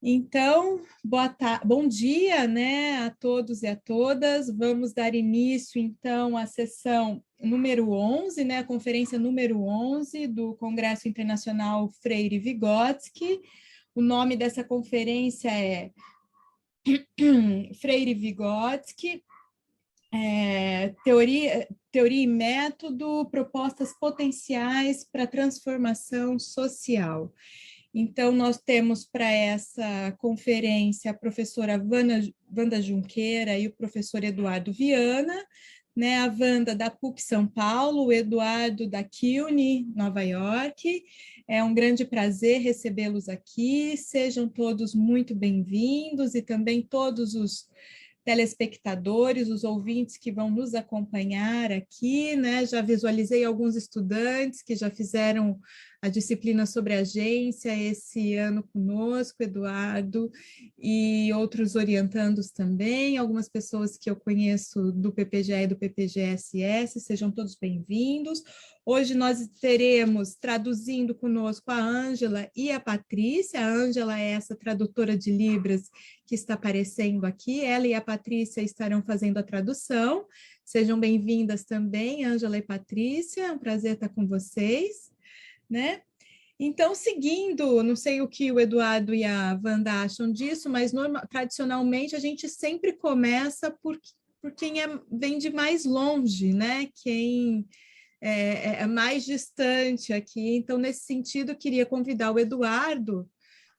Então, bom dia, né, a todos e a todas. Vamos dar início, então, à sessão número 11, né, a conferência número 11 do Congresso Internacional Freire Vygotsky. O nome dessa conferência é Freire Vygotsky, teoria e método, propostas potenciais para transformação social. Então, nós temos para essa conferência a professora Wanda Junqueira e o professor Eduardo Viana, né? A Wanda da PUC São Paulo, o Eduardo da CUNY, Nova York. É um grande prazer recebê-los aqui, sejam todos muito bem-vindos e também todos os telespectadores, os ouvintes que vão nos acompanhar aqui, né? Já visualizei alguns estudantes que já fizeram a disciplina sobre agência esse ano conosco, Eduardo, e outros orientandos também, algumas pessoas que eu conheço do PPGE e do PPGSS, sejam todos bem-vindos. Hoje nós teremos traduzindo conosco a Ângela e a Patrícia. A Ângela é essa tradutora de Libras que está aparecendo aqui, ela e a Patrícia estarão fazendo a tradução. Sejam bem-vindas também, Ângela e Patrícia, é um prazer estar com vocês, né? Então, seguindo, não sei o que o Eduardo e a Wanda acham disso, mas tradicionalmente a gente sempre começa por quem vem de mais longe, né? Quem é mais distante aqui. Então, nesse sentido, eu queria convidar o Eduardo,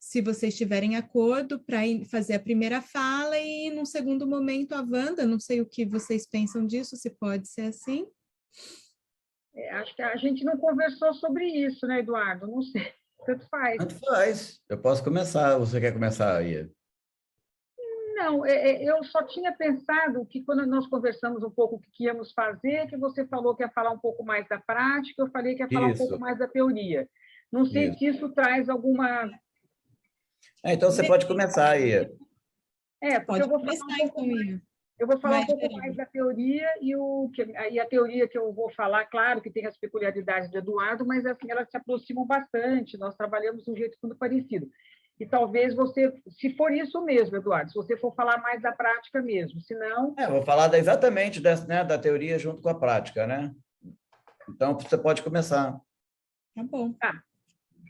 se vocês tiverem acordo, para fazer a primeira fala e, num segundo momento, a Wanda. Não sei o que vocês pensam disso, se pode ser assim. Acho que a gente não conversou sobre isso, né, Eduardo? Não sei, tanto faz. Tanto faz. Eu posso começar. Você quer começar aí? Não, eu só tinha pensado que quando nós conversamos um pouco o que íamos fazer, que você falou que ia falar um pouco mais da prática, eu falei que ia falar um pouco mais da teoria. Não sei se isso traz alguma... Então você pode começar aí. Porque eu vou falar um pouco mais... Eu vou falar um pouco mais da teoria e a teoria que eu vou falar, claro que tem as peculiaridades do Eduardo, mas assim, elas se aproximam bastante, nós trabalhamos de um jeito muito parecido. E talvez você, se for isso mesmo, Eduardo, se você for falar mais da prática mesmo, se não... Eu vou falar exatamente da teoria junto com a prática, né? Então, você pode começar. Tá bom. Tá.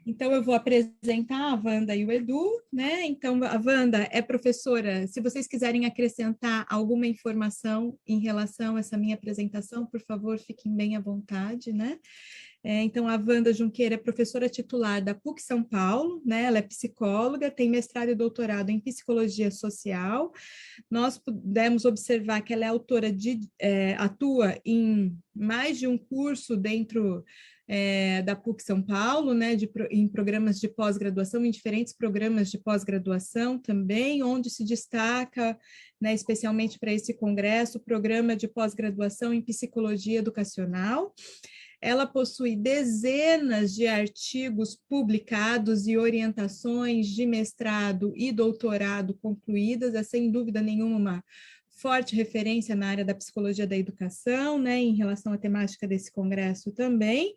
Então, eu vou apresentar a Wanda e o Edu, né? Então, a Wanda é professora. Se vocês quiserem acrescentar alguma informação em relação a essa minha apresentação, por favor, fiquem bem à vontade, né? Então, a Wanda Junqueira é professora titular da PUC São Paulo, né? Ela é psicóloga, tem mestrado e doutorado em psicologia social. Nós pudemos observar que ela é autora atua em mais de um curso dentro da PUC São Paulo, né, em programas de pós-graduação, em diferentes programas de pós-graduação também, onde se destaca, né, especialmente para esse congresso, o programa de pós-graduação em psicologia educacional. Ela possui dezenas de artigos publicados e orientações de mestrado e doutorado concluídas, é sem dúvida nenhuma uma forte referência na área da psicologia da educação, né, em relação à temática desse congresso também.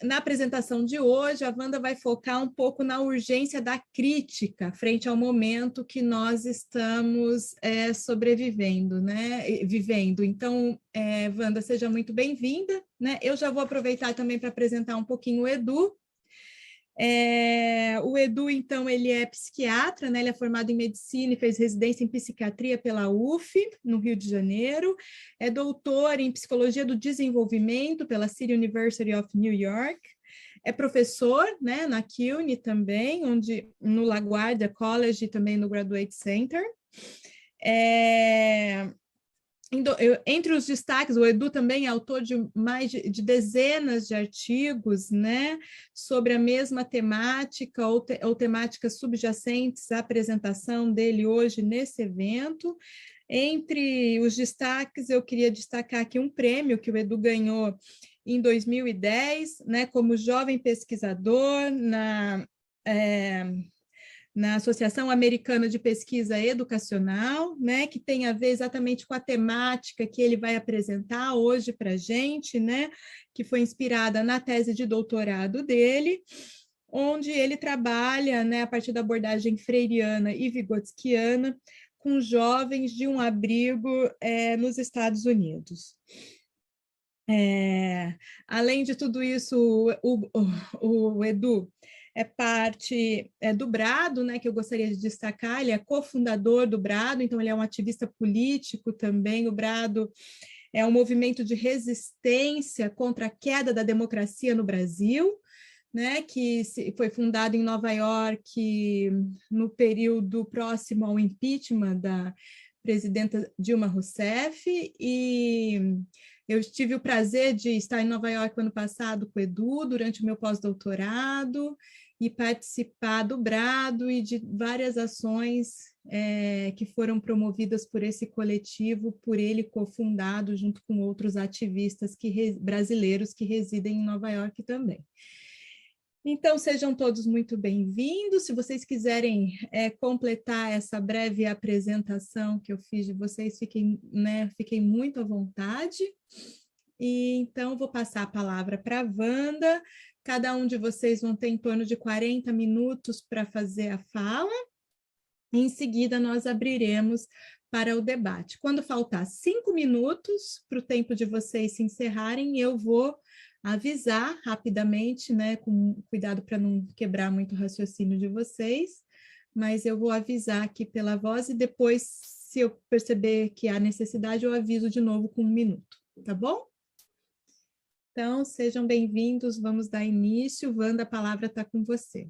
Na apresentação de hoje, a Wanda vai focar um pouco na urgência da crítica frente ao momento que nós estamos sobrevivendo, né, vivendo. Então, Wanda, seja muito bem-vinda, né? Eu já vou aproveitar também para apresentar um pouquinho o Edu. O Edu, então, ele é psiquiatra, né? Ele é formado em medicina e fez residência em psiquiatria pela UF, no Rio de Janeiro, é doutor em psicologia do desenvolvimento pela City University of New York, é professor, né, na CUNY também, no LaGuardia College e também no Graduate Center. Entre os destaques, o Edu também é autor de mais de dezenas de artigos, né, sobre a mesma temática ou temáticas subjacentes à apresentação dele hoje nesse evento. Entre os destaques, eu queria destacar aqui um prêmio que o Edu ganhou em 2010, né, como jovem pesquisador na Associação Americana de Pesquisa Educacional, né, que tem a ver exatamente com a temática que ele vai apresentar hoje para a gente, né, que foi inspirada na tese de doutorado dele. onde ele trabalha, né, a partir da abordagem freiriana e vigotskiana, com jovens de um abrigo nos Estados Unidos. Além de tudo isso, o Edu é parte do Brado, né, que eu gostaria de destacar. Ele é cofundador do Brado, então ele é um ativista político também. O Brado é um movimento de resistência contra a queda da democracia no Brasil, né, que foi fundado em Nova York no período próximo ao impeachment da presidenta Dilma Rousseff, e eu tive o prazer de estar em Nova York ano passado com o Edu, durante o meu pós-doutorado, e participar do Brado e de várias ações que foram promovidas por esse coletivo, por ele cofundado, junto com outros ativistas brasileiros que residem em Nova York também. Então, sejam todos muito bem-vindos. Se vocês quiserem completar essa breve apresentação que eu fiz de vocês, fiquem muito à vontade. E, então, vou passar a palavra para a Wanda. Cada um de vocês vão ter em torno de 40 minutos para fazer a fala. E, em seguida, nós abriremos para o debate. Quando faltar 5 minutos para o tempo de vocês se encerrarem, eu vou avisar rapidamente, né, com cuidado para não quebrar muito o raciocínio de vocês, mas eu vou avisar aqui pela voz e depois, se eu perceber que há necessidade, eu aviso de novo com 1 minuto, tá bom? Então, sejam bem-vindos, vamos dar início. Wanda, a palavra está com você.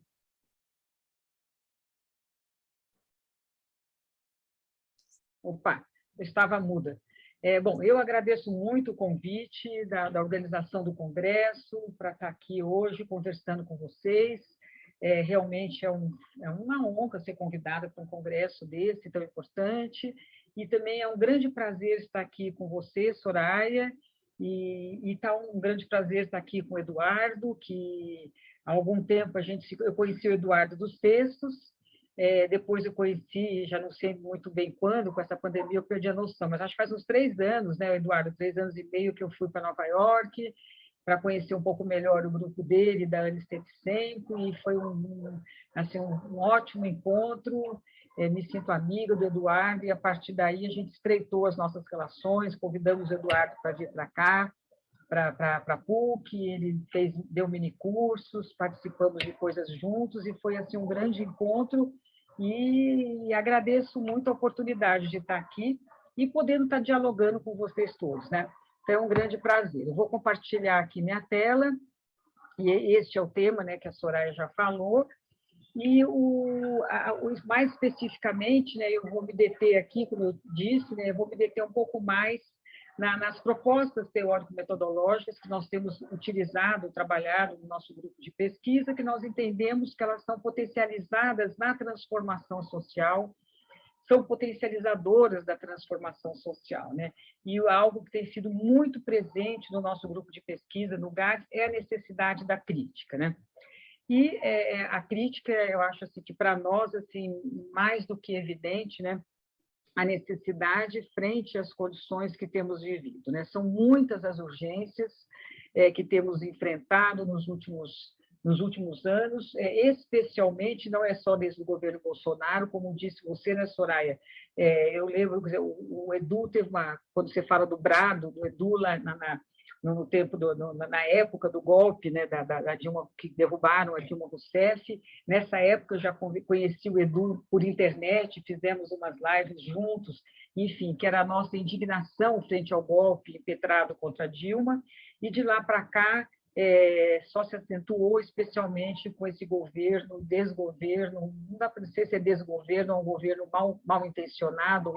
Opa, eu estava muda. Bom, eu agradeço muito o convite da organização do Congresso para estar aqui hoje conversando com vocês. Realmente é uma honra ser convidada para um congresso desse tão importante, e também é um grande prazer estar aqui com você, Soraya, e tá um grande prazer estar aqui com o Eduardo, que há algum tempo eu conheci o Eduardo dos textos. Depois eu conheci, já não sei muito bem quando, com essa pandemia eu perdi a noção, mas acho que faz uns 3 anos, né, Eduardo? 3 anos e meio que eu fui para Nova York para conhecer um pouco melhor o grupo dele, da Anne Stevchenko, e foi assim, um ótimo encontro. Me sinto amiga do Eduardo, e a partir daí a gente estreitou as nossas relações, convidamos o Eduardo para vir para cá, para a PUC, ele deu minicursos, participamos de coisas juntos, e foi assim, um grande encontro. E agradeço muito a oportunidade de estar aqui e podendo estar dialogando com vocês todos, né? Então, é um grande prazer. Eu vou compartilhar aqui minha tela, e este é o tema, né, que a Soraya já falou, e mais especificamente, né, eu vou me deter aqui, como eu disse, né, eu vou me deter um pouco mais nas propostas teórico-metodológicas que nós temos utilizado, trabalhado no nosso grupo de pesquisa, que nós entendemos que elas são potencializadas na transformação social, são potencializadoras da transformação social, né? E algo que tem sido muito presente no nosso grupo de pesquisa, no GADS, é a necessidade da crítica, né? E a crítica, eu acho assim, que para nós, assim, mais do que evidente, né, a necessidade frente às condições que temos vivido, né? São muitas as urgências que temos enfrentado nos últimos anos, especialmente, não é só desde o governo Bolsonaro, como disse você, né, Soraya? Eu lembro, quer dizer, o Edu teve quando você fala do Brado, do Edu lá no tempo na época do golpe, né, da Dilma, que derrubaram a Dilma Rousseff. Nessa época eu já conheci o Edu por internet, fizemos umas lives juntos, enfim, que era a nossa indignação frente ao golpe impetrado contra a Dilma, e de lá para cá só se acentuou, especialmente com esse governo, desgoverno, não dá para dizer se é desgoverno ou um governo mal intencionado,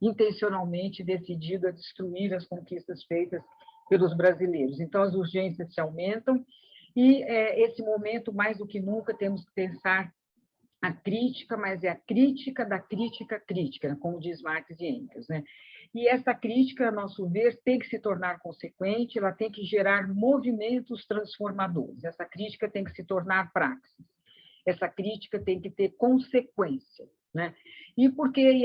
intencionalmente decidido a destruir as conquistas feitas pelos brasileiros. Então, as urgências se aumentam, e esse momento, mais do que nunca, temos que pensar a crítica, mas é a crítica da crítica crítica, né? Como diz Marx e Engels, né? E essa crítica, a nosso ver, tem que se tornar consequente, ela tem que gerar movimentos transformadores, essa crítica tem que se tornar praxis, essa crítica tem que ter consequência, né? E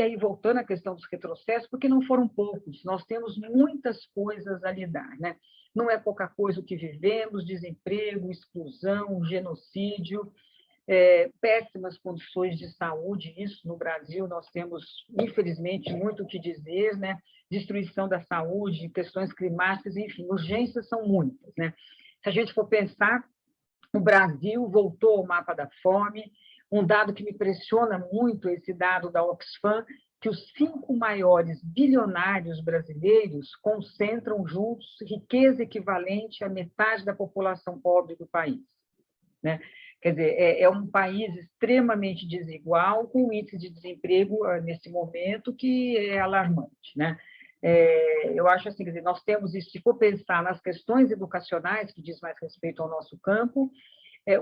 aí, voltando à questão dos retrocessos, porque não foram poucos, nós temos muitas coisas a lidar, né? não é pouca coisa o que vivemos, desemprego, exclusão, genocídio, péssimas condições de saúde, isso no Brasil nós temos, infelizmente, muito o que dizer, né? Destruição da saúde, questões climáticas, enfim, urgências são muitas, né? Se a gente for pensar, o Brasil voltou ao mapa da fome, um dado que me impressiona muito, esse dado da Oxfam, que os 5 maiores bilionários brasileiros concentram juntos riqueza equivalente à metade da população pobre do país, né? Quer dizer, é um país extremamente desigual, com um índice de desemprego, nesse momento, que é alarmante, né? Eu acho assim, quer dizer, nós temos isso, se for pensar nas questões educacionais, que diz mais respeito ao nosso campo,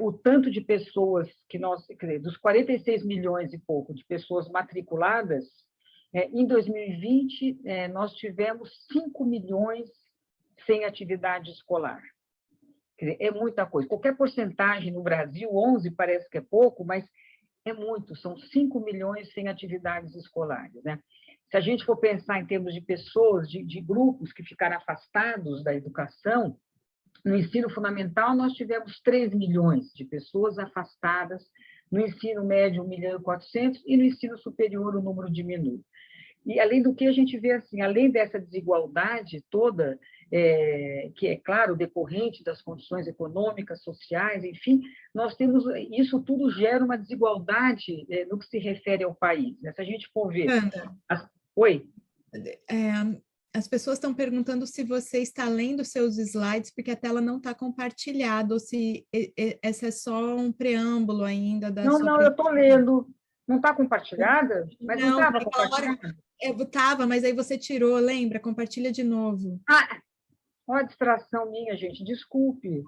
o tanto de pessoas que nós, quer dizer, dos 46 milhões e pouco de pessoas matriculadas, em 2020, nós tivemos 5 milhões sem atividade escolar. Quer dizer, é muita coisa. Qualquer porcentagem no Brasil, 11 parece que é pouco, mas é muito, são 5 milhões sem atividades escolares, né? Se a gente for pensar em termos de pessoas, de grupos que ficaram afastados da educação, no ensino fundamental nós tivemos 3 milhões de pessoas afastadas, no ensino médio 1.400.000 e no ensino superior o número diminui. E, além do que, a gente vê, assim, além dessa desigualdade toda, que é, claro, decorrente das condições econômicas, sociais, enfim, nós temos, isso tudo gera uma desigualdade no que se refere ao país, né? Se a gente for ver... Oi? As pessoas estão perguntando se você está lendo seus slides, porque a tela não está compartilhada, ou se esse é só um preâmbulo ainda da sua... Não, eu estou lendo. Não está compartilhada? Mas não estava compartilhada? Estava, mas aí você tirou, lembra? Compartilha de novo. Olha a distração minha, gente, desculpe.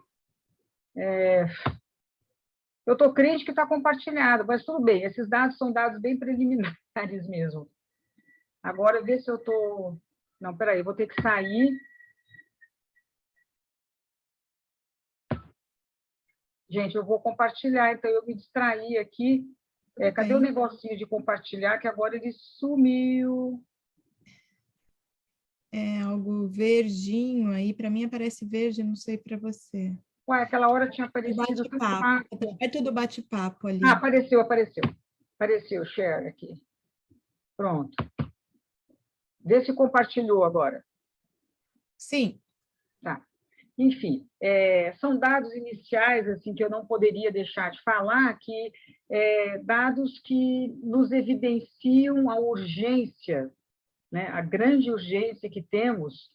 Eu estou crente que está compartilhado, mas tudo bem, esses dados são dados bem preliminares mesmo. Agora, ver se eu estou... Não, espera aí, vou ter que sair. Gente, eu vou compartilhar, então eu me distraí aqui. Cadê o negocinho de compartilhar, que agora ele sumiu? É algo verdinho aí, para mim aparece verde, não sei para você. Ué, aquela hora tinha aparecido... É tudo bate-papo ali. Apareceu. Apareceu, share aqui. Pronto. Vê se compartilhou agora. Sim. Tá. Enfim, são dados iniciais assim que eu não poderia deixar de falar, que dados que nos evidenciam a urgência, né, a grande urgência que temos,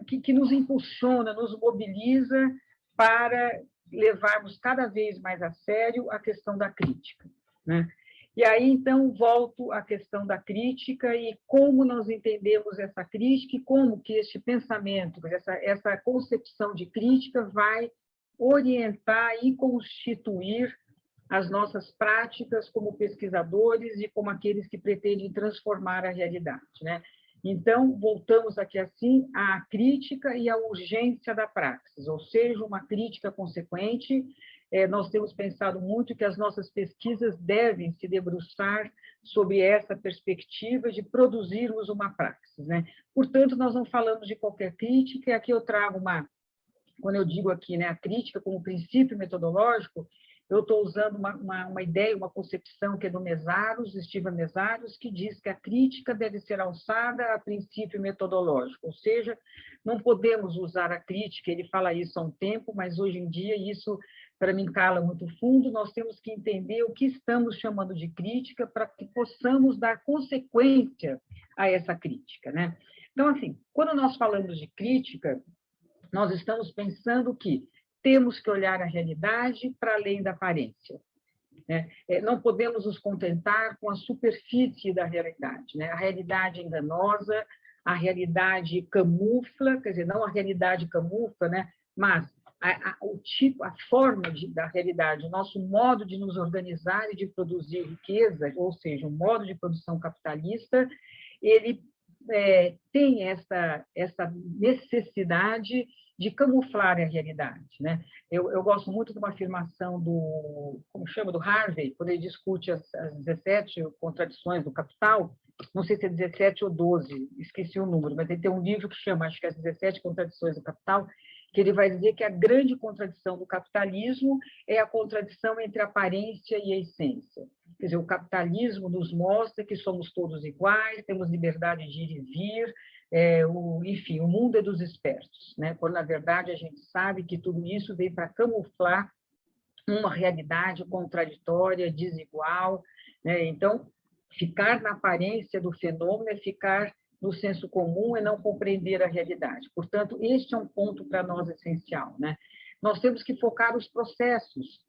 que nos impulsiona, nos mobiliza para levarmos cada vez mais a sério a questão da crítica, né? E aí, então, volto à questão da crítica e como nós entendemos essa crítica e como que este pensamento, essa concepção de crítica vai orientar e constituir as nossas práticas como pesquisadores e como aqueles que pretendem transformar a realidade, né? Então, voltamos aqui, assim, à crítica e à urgência da praxis, ou seja, uma crítica consequente. Nós temos pensado muito que as nossas pesquisas devem se debruçar sobre essa perspectiva de produzirmos uma praxis, né? Portanto, nós não falamos de qualquer crítica, e aqui eu trago quando eu digo aqui, né, a crítica como princípio metodológico, eu estou usando uma ideia, uma concepção que é do Mesaros, Steven Mesaros, que diz que a crítica deve ser alçada a princípio metodológico, ou seja, não podemos usar a crítica, ele fala isso há um tempo, mas hoje em dia isso, para mim, cala muito fundo, nós temos que entender o que estamos chamando de crítica para que possamos dar consequência a essa crítica, né? Então, assim, quando nós falamos de crítica, nós estamos pensando que temos que olhar a realidade para além da aparência, né? Não podemos nos contentar com a superfície da realidade, né? A realidade é enganosa, a realidade camufla, quer dizer, não a realidade camufla, né? Mas o tipo, a forma da realidade, o nosso modo de nos organizar e de produzir riqueza, ou seja, o modo de produção capitalista, ele tem essa necessidade de camuflar a realidade, né? Eu gosto muito de uma afirmação do Harvey, quando ele discute as 17 contradições do Capital, não sei se é 17 ou 12, esqueci o número, mas ele tem um livro que chama, acho que é as 17 Contradições do Capital, que ele vai dizer que a grande contradição do capitalismo é a contradição entre a aparência e a essência. Quer dizer, o capitalismo nos mostra que somos todos iguais, temos liberdade de ir e vir, enfim, o mundo é dos espertos, né? Quando, na verdade, a gente sabe que tudo isso vem para camuflar uma realidade contraditória, desigual, né? Então, ficar na aparência do fenômeno é ficar no senso comum e não compreender a realidade. Portanto, este é um ponto para nós essencial, né? Nós temos que focar os processos,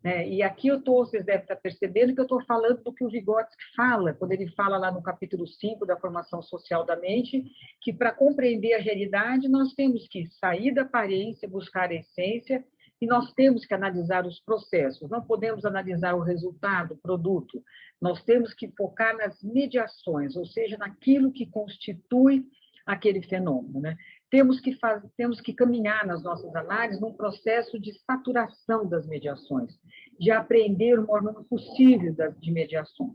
né? E aqui vocês devem estar percebendo que eu estou falando do que o Vygotsky fala, quando ele fala lá no capítulo 5 da formação social da mente, que para compreender a realidade nós temos que sair da aparência, buscar a essência, e nós temos que analisar os processos, não podemos analisar o resultado, o produto, nós temos que focar nas mediações, ou seja, naquilo que constitui aquele fenômeno, né? Temos que caminhar nas nossas análises num processo de saturação das mediações, de aprender o maior possível de mediações.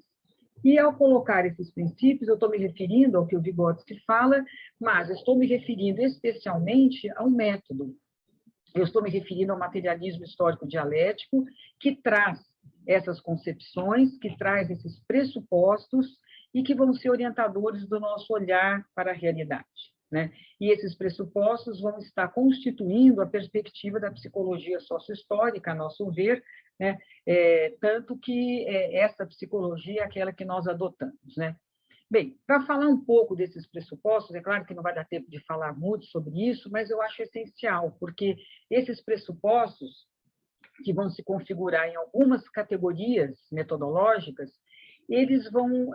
E, ao colocar esses princípios, eu estou me referindo ao que o Vygotsky fala, mas estou me referindo especialmente ao método. Eu estou me referindo ao materialismo histórico dialético, que traz essas concepções, que traz esses pressupostos e que vão ser orientadores do nosso olhar para a realidade, né? E esses pressupostos vão estar constituindo a perspectiva da psicologia sociohistórica, a nosso ver, né? Tanto que essa psicologia é aquela que nós adotamos, né? Bem, para falar um pouco desses pressupostos, é claro que não vai dar tempo de falar muito sobre isso, mas eu acho essencial, porque esses pressupostos, que vão se configurar em algumas categorias metodológicas, eles vão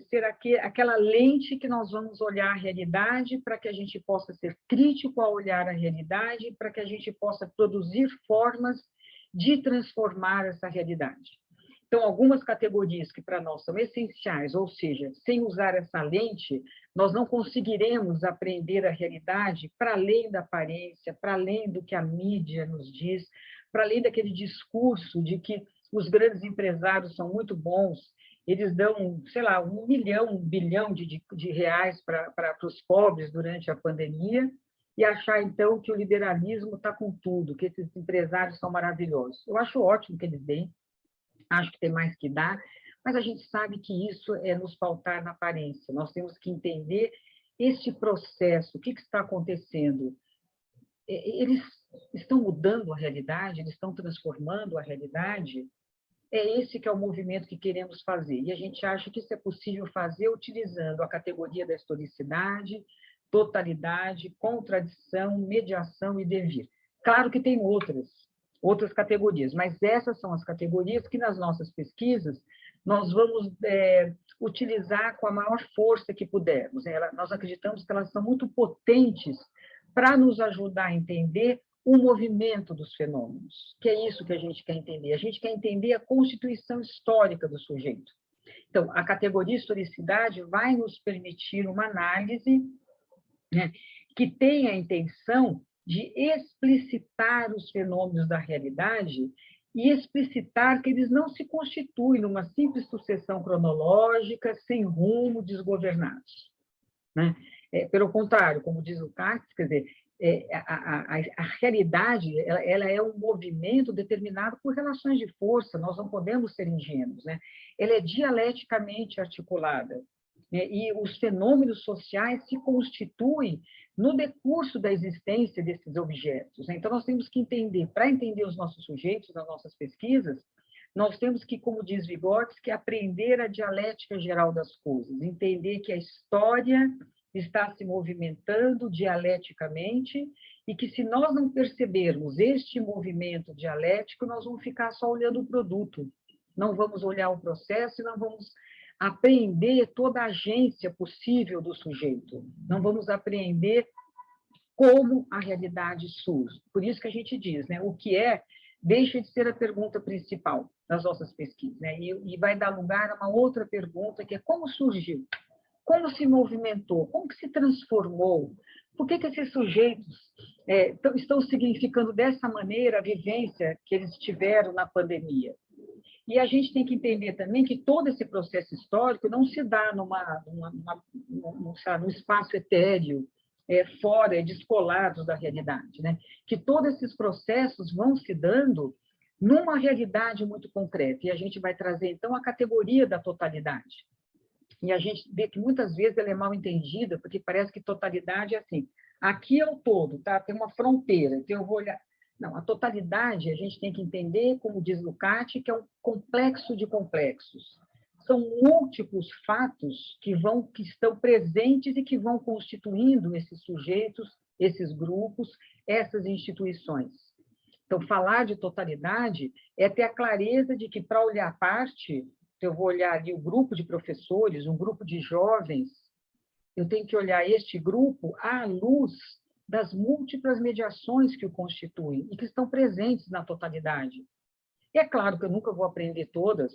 ser aquela lente que nós vamos olhar a realidade para que a gente possa ser crítico ao olhar a realidade, para que a gente possa produzir formas de transformar essa realidade. Então, algumas categorias que para nós são essenciais, ou seja, sem usar essa lente, nós não conseguiremos aprender a realidade para além da aparência, para além do que a mídia nos diz, para além daquele discurso de que os grandes empresários são muito bons, eles dão, sei lá, 1 bilhão de reais para os pobres durante a pandemia, e achar, então, que o liberalismo está com tudo, que esses empresários são maravilhosos. Eu acho ótimo que eles deem, acho que tem mais que dar, mas a gente sabe que isso é nos pautar na aparência. Nós temos que entender este processo, o que está acontecendo. Eles estão mudando a realidade, eles estão transformando a realidade. É esse que é o movimento que queremos fazer. E a gente acha que isso é possível fazer utilizando a categoria da historicidade, totalidade, contradição, mediação e devir. Claro que tem outras categorias, mas essas são as categorias que, nas nossas pesquisas, nós vamos utilizar com a maior força que pudermos. Nós acreditamos que elas são muito potentes para nos ajudar a entender o movimento dos fenômenos, que é isso que a gente quer entender. A gente quer entender a constituição histórica do sujeito. Então, a categoria historicidade vai nos permitir uma análise, né, que tem a intenção de explicitar os fenômenos da realidade e explicitar que eles não se constituem numa simples sucessão cronológica, sem rumo, desgovernados, né? Pelo contrário, como diz o Katz, quer dizer, a realidade ela é um movimento determinado por relações de força, nós não podemos ser ingênuos, né? Ela é dialeticamente articulada, né? E os fenômenos sociais se constituem no decurso da existência desses objetos, né? Então, nós temos que entender, para entender os nossos sujeitos, nas nossas pesquisas, nós temos que, como diz Vygotsky, aprender a dialética geral das coisas, entender que a história está se movimentando dialeticamente e que, se nós não percebermos este movimento dialético, nós vamos ficar só olhando o produto, não vamos olhar o processo e não vamos apreender toda a agência possível do sujeito, não vamos apreender como a realidade surge. Por isso que a gente diz, né, o que é deixa de ser a pergunta principal das nossas pesquisas, né, e vai dar lugar a uma outra pergunta, que é como surgiu? Como se movimentou? Como que se transformou? Por que esses sujeitos estão significando dessa maneira a vivência que eles tiveram na pandemia? E a gente tem que entender também que todo esse processo histórico não se dá num espaço etéreo, fora, descolados da realidade, né? Que todos esses processos vão se dando numa realidade muito concreta. E a gente vai trazer, então, a categoria da totalidade. E a gente vê que muitas vezes ela é mal entendida, porque parece que totalidade é assim, aqui é o todo, tá? Tem uma fronteira, então eu vou olhar. Não, a totalidade a gente tem que entender, como diz Lukács, que é um complexo de complexos. São múltiplos fatos que estão presentes e que vão constituindo esses sujeitos, esses grupos, essas instituições. Então, falar de totalidade é ter a clareza de que, para olhar a parte, eu vou olhar ali o grupo de professores, um grupo de jovens, eu tenho que olhar este grupo à luz das múltiplas mediações que o constituem e que estão presentes na totalidade. E é claro que eu nunca vou aprender todas,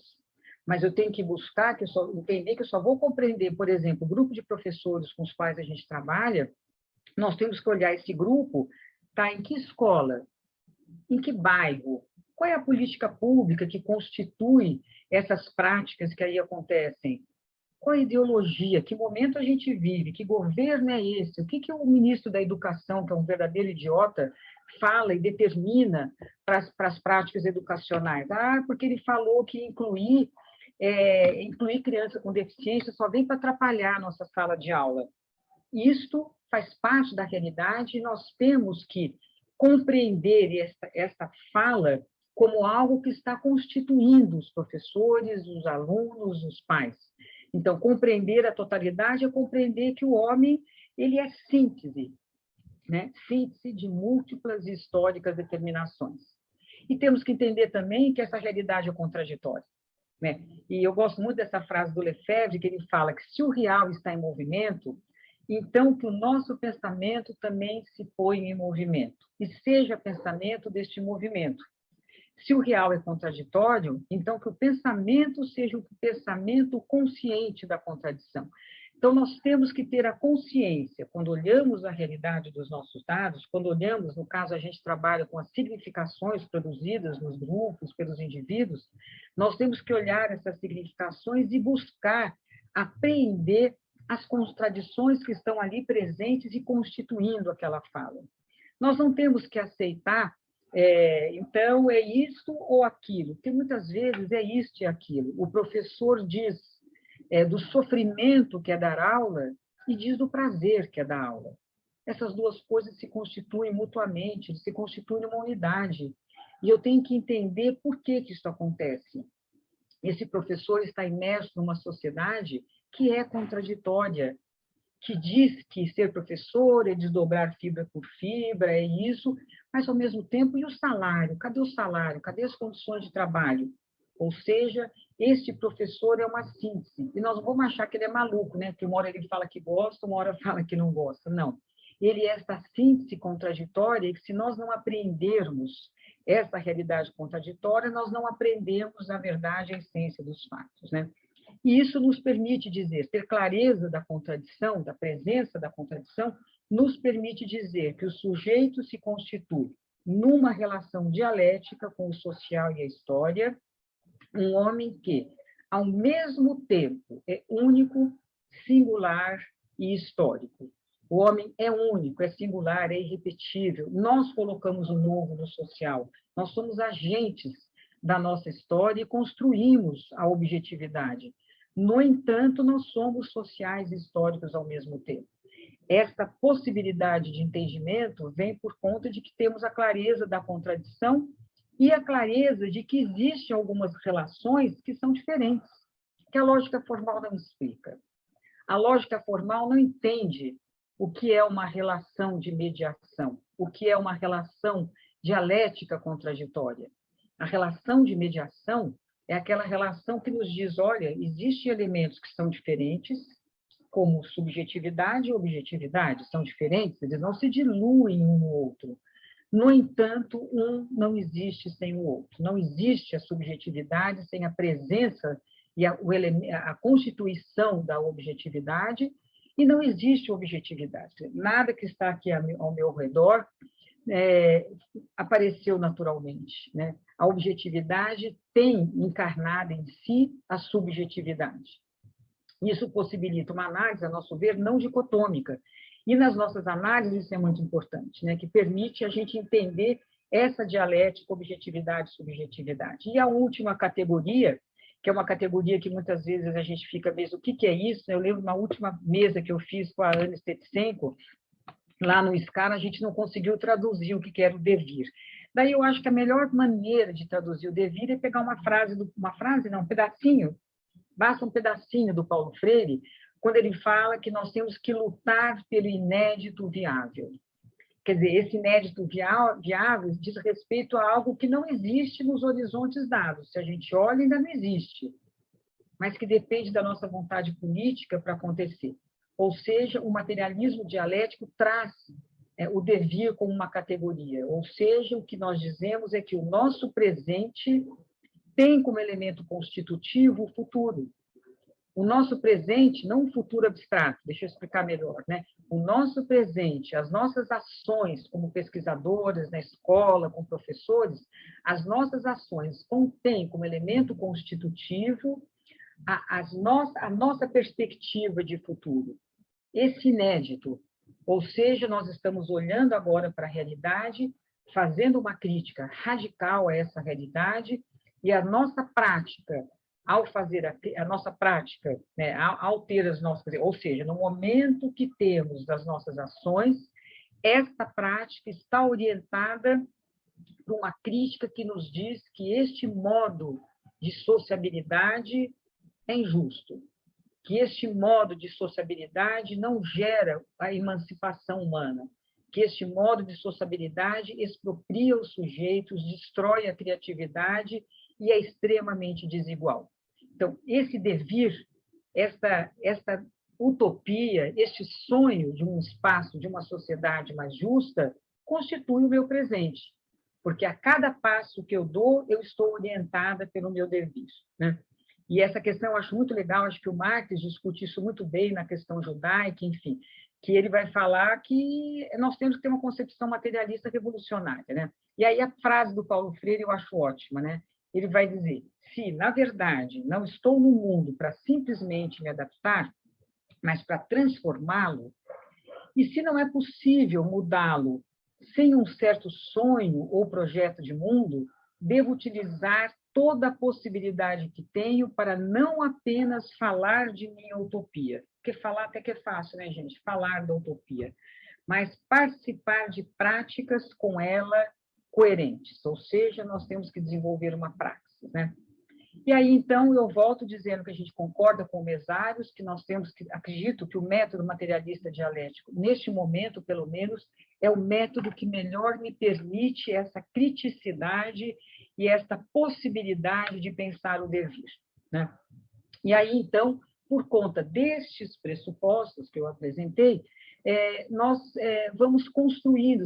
mas eu tenho que buscar, entender que eu só vou compreender, por exemplo, o grupo de professores com os quais a gente trabalha, nós temos que olhar esse grupo, tá, em que escola, em que bairro, qual é a política pública que constitui essas práticas que aí acontecem? Qual a ideologia? Que momento a gente vive? Que governo é esse? O que o ministro da Educação, que é um verdadeiro idiota, fala e determina para as práticas educacionais? Ah, porque ele falou que incluir criança com deficiência só vem para atrapalhar a nossa sala de aula. Isto faz parte da realidade e nós temos que compreender esta fala como algo que está constituindo os professores, os alunos, os pais. Então, compreender a totalidade é compreender que o homem ele é síntese, né? Síntese de múltiplas e históricas determinações. E temos que entender também que essa realidade é contraditória, né? E eu gosto muito dessa frase do Lefebvre, que ele fala que se o real está em movimento, então que o nosso pensamento também se põe em movimento, e seja pensamento deste movimento. Se o real é contraditório, então que o pensamento seja o pensamento consciente da contradição. Então, nós temos que ter a consciência, quando olhamos a realidade dos nossos dados, quando olhamos, no caso, a gente trabalha com as significações produzidas nos grupos, pelos indivíduos, nós temos que olhar essas significações e buscar apreender as contradições que estão ali presentes e constituindo aquela fala. Nós não temos que aceitar então, é isto ou aquilo, porque muitas vezes é isto e aquilo. O professor diz do sofrimento que é dar aula e diz do prazer que é dar aula. Essas duas coisas se constituem mutuamente, se constituem uma unidade. E eu tenho que entender por que isso acontece. Esse professor está imerso numa sociedade que é contraditória, que diz que ser professor é desdobrar fibra por fibra, é isso, mas, ao mesmo tempo, e o salário? Cadê o salário? Cadê as condições de trabalho? Ou seja, este professor é uma síntese. E nós não vamos achar que ele é maluco, né? Que uma hora ele fala que gosta, uma hora fala que não gosta. Não. Ele é essa síntese contraditória e que, se nós não apreendermos essa realidade contraditória, nós não aprendemos, na verdade, a essência dos fatos, né? E isso nos permite dizer, ter clareza da contradição, da presença da contradição, nos permite dizer que o sujeito se constitui numa relação dialética com o social e a história, um homem que, ao mesmo tempo, é único, singular e histórico. O homem é único, é singular, é irrepetível. Nós colocamos o novo no social. Nós somos agentes da nossa história e construímos a objetividade. No entanto, nós somos sociais e históricos ao mesmo tempo. Esta possibilidade de entendimento vem por conta de que temos a clareza da contradição e a clareza de que existem algumas relações que são diferentes, que a lógica formal não explica. A lógica formal não entende o que é uma relação de mediação, o que é uma relação dialética contraditória. A relação de mediação é aquela relação que nos diz, olha, existem elementos que são diferentes, como subjetividade e objetividade, são diferentes, eles não se diluem um no outro. No entanto, um não existe sem o outro. Não existe a subjetividade sem a presença e a constituição da objetividade, e não existe objetividade. Nada que está aqui ao meu redor apareceu naturalmente, né? a objetividade tem encarnada em si a subjetividade. Isso possibilita uma análise, a nosso ver, não dicotômica. E nas nossas análises isso é muito importante, né? Que permite a gente entender essa dialética objetividade-subjetividade. E a última categoria, que é uma categoria que muitas vezes a gente fica mesmo, o que é isso? Eu lembro na última mesa que eu fiz com a Ana Stetsenko, lá no SCAR, a gente não conseguiu traduzir o que era o devir. Daí eu acho que a melhor maneira de traduzir o devir é pegar um pedacinho, basta um pedacinho do Paulo Freire, quando ele fala que nós temos que lutar pelo inédito viável. Quer dizer, esse inédito viável diz respeito a algo que não existe nos horizontes dados. Se a gente olha, ainda não existe, mas que depende da nossa vontade política para acontecer. Ou seja, o materialismo dialético traz o devir como uma categoria. Ou seja, o que nós dizemos é que o nosso presente tem como elemento constitutivo o futuro. O nosso presente, não um futuro abstrato, deixa eu explicar melhor, né? O nosso presente, as nossas ações como pesquisadores na escola, com professores, as nossas ações contêm como elemento constitutivo a nossa perspectiva de futuro. Esse inédito, ou seja, nós estamos olhando agora para a realidade, fazendo uma crítica radical a essa realidade, e a nossa prática, ao fazer a nossa prática, né, ao ter as nossas, ou seja, no momento que temos as nossas ações, esta prática está orientada por uma crítica que nos diz que este modo de sociabilidade é injusto, que este modo de sociabilidade não gera a emancipação humana, que este modo de sociabilidade expropria os sujeitos, destrói a criatividade e é extremamente desigual. Então, esse devir, esta utopia, este sonho de um espaço, de uma sociedade mais justa, constitui o meu presente, porque a cada passo que eu dou, eu estou orientada pelo meu devir, né? E essa questão eu acho muito legal, acho que o Marx discute isso muito bem na questão judaica, enfim, que ele vai falar que nós temos que ter uma concepção materialista revolucionária, né? E aí a frase do Paulo Freire eu acho ótima, né? Ele vai dizer: se, na verdade, não estou no mundo para simplesmente me adaptar, mas para transformá-lo, e se não é possível mudá-lo sem um certo sonho ou projeto de mundo, devo utilizar toda a possibilidade que tenho para não apenas falar de minha utopia, porque falar até que é fácil, né, gente? Falar da utopia, mas participar de práticas com ela coerentes, ou seja, nós temos que desenvolver uma praxis, né? E aí, então, eu volto dizendo que a gente concorda com o Mesários, que nós temos que, acredito que o método materialista dialético, neste momento, pelo menos, é o método que melhor me permite essa criticidade e esta possibilidade de pensar o devir, né? E aí, então, por conta destes pressupostos que eu apresentei, nós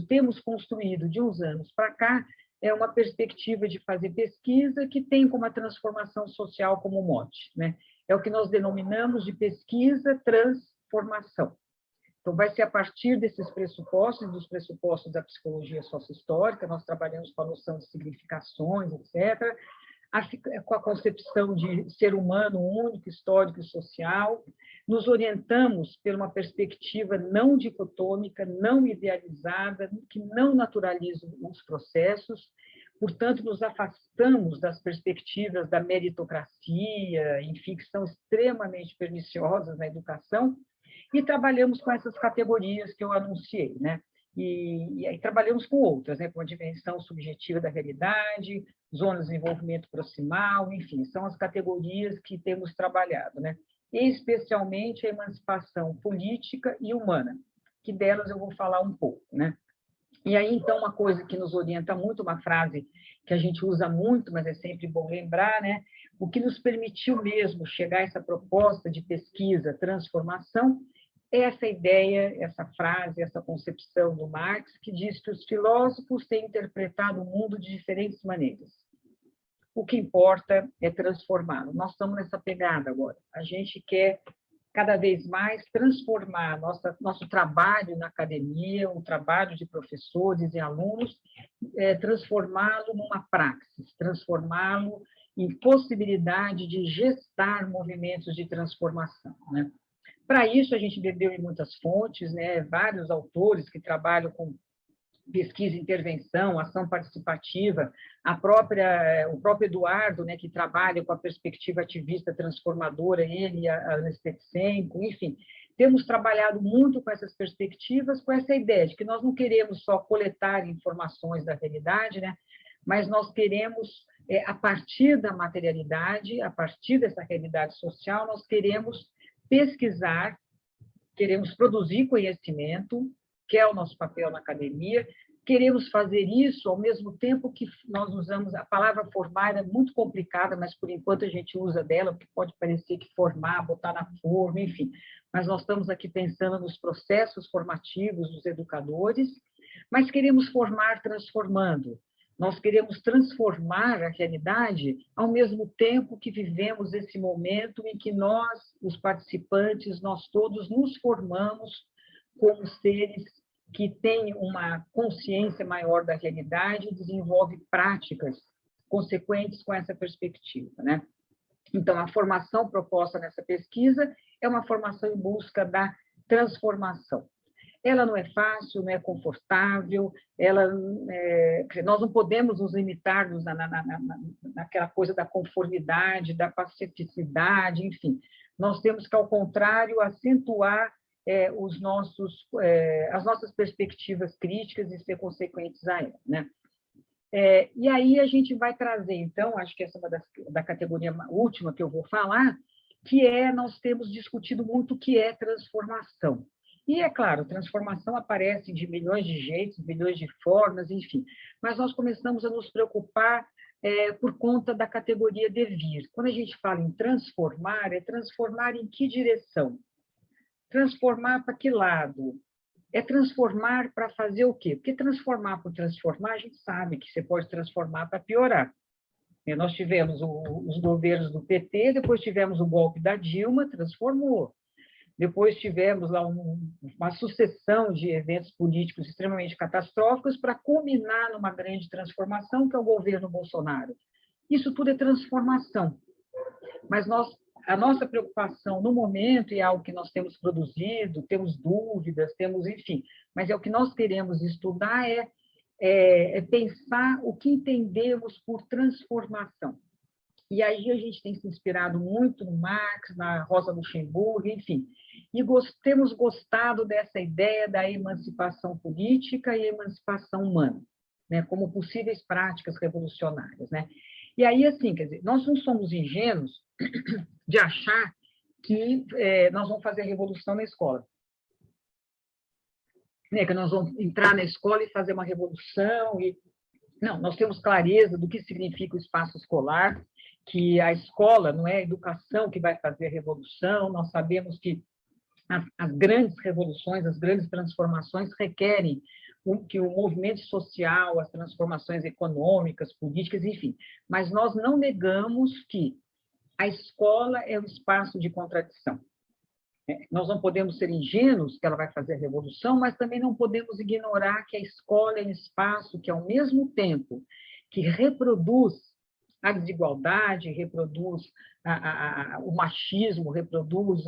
temos construído de uns anos para cá, uma perspectiva de fazer pesquisa que tem como a transformação social como mote, né? É o que nós denominamos de pesquisa-transformação. Então, vai ser a partir desses pressupostos, dos pressupostos da psicologia sociohistórica, nós trabalhamos com a noção de significações, etc., com a concepção de ser humano único, histórico e social, nos orientamos por uma perspectiva não dicotômica, não idealizada, que não naturaliza os processos, portanto, nos afastamos das perspectivas da meritocracia, enfim, que são extremamente perniciosas na educação, e trabalhamos com essas categorias que eu anunciei, né? E aí trabalhamos com outras, né? Com a dimensão subjetiva da realidade, zonas de desenvolvimento proximal, enfim, são as categorias que temos trabalhado, né? Especialmente a emancipação política e humana, que delas eu vou falar um pouco, né? E aí, então, uma coisa que nos orienta muito, uma frase que a gente usa muito, mas é sempre bom lembrar, né? O que nos permitiu mesmo chegar a essa proposta de pesquisa, transformação, é essa ideia, essa frase, essa concepção do Marx, que diz que os filósofos têm interpretado o mundo de diferentes maneiras. O que importa é transformá-lo. Nós estamos nessa pegada agora. A gente quer cada vez mais transformar nosso trabalho na academia, o trabalho de professores e alunos, transformá-lo numa praxis, transformá-lo em possibilidade de gestar movimentos de transformação, né? Para isso, a gente bebeu em muitas fontes, né? Vários autores que trabalham com pesquisa e intervenção, ação participativa, o próprio Eduardo, né, que trabalha com a perspectiva ativista transformadora, ele e a Ana Stetsenko, enfim, temos trabalhado muito com essas perspectivas, com essa ideia de que nós não queremos só coletar informações da realidade, né, mas nós queremos, a partir da materialidade, a partir dessa realidade social, nós queremos pesquisar, queremos produzir conhecimento, que é o nosso papel na academia, queremos fazer isso ao mesmo tempo que nós usamos, a palavra formar é muito complicada, mas por enquanto a gente usa dela, porque pode parecer que formar, botar na forma, enfim, mas nós estamos aqui pensando nos processos formativos dos educadores, mas queremos formar transformando, nós queremos transformar a realidade ao mesmo tempo que vivemos esse momento em que nós, os participantes, nós todos nos formamos como seres que têm uma consciência maior da realidade e desenvolve práticas consequentes com essa perspectiva, né? Então, a formação proposta nessa pesquisa é uma formação em busca da transformação. Ela não é fácil, não é confortável, nós não podemos nos limitarmos naquela coisa da conformidade, da pacificidade, enfim. Nós temos que, ao contrário, acentuar as nossas perspectivas críticas e ser consequentes a ela, né? E aí a gente vai trazer, então, acho que essa é uma da categoria última que eu vou falar, que nós temos discutido muito o que é transformação. E, é claro, transformação aparece de milhões de jeitos, milhões de formas, enfim, mas nós começamos a nos preocupar por conta da categoria devir. Quando a gente fala em transformar, é transformar em que direção? Transformar para que lado? É transformar para fazer o quê? Porque transformar por transformar, a gente sabe que você pode transformar para piorar. Nós tivemos os governos do PT, depois tivemos o golpe da Dilma, transformou. Depois tivemos lá uma sucessão de eventos políticos extremamente catastróficos para culminar numa grande transformação, que é o governo Bolsonaro. Isso tudo é transformação. Mas a nossa preocupação no momento, e é algo que nós temos produzido, temos dúvidas, enfim, mas é o que nós queremos estudar, é pensar o que entendemos por transformação. E aí a gente tem se inspirado muito no Marx, na Rosa Luxemburgo, enfim, e temos gostado dessa ideia da emancipação política e emancipação humana, né, como possíveis práticas revolucionárias, né? E aí, assim, quer dizer, nós não somos ingênuos de achar que nós vamos fazer a revolução na escola. Né, que nós vamos entrar na escola e fazer uma revolução. Não, nós temos clareza do que significa o espaço escolar, que a escola não é a educação que vai fazer a revolução, nós sabemos que as grandes revoluções, as grandes transformações requerem que o movimento social, as transformações econômicas, políticas, enfim, mas nós não negamos que a escola é o espaço de contradição. Nós não podemos ser ingênuos que ela vai fazer a revolução, mas também não podemos ignorar que a escola é um espaço que, ao mesmo tempo que reproduz a desigualdade, reproduz o machismo, reproduz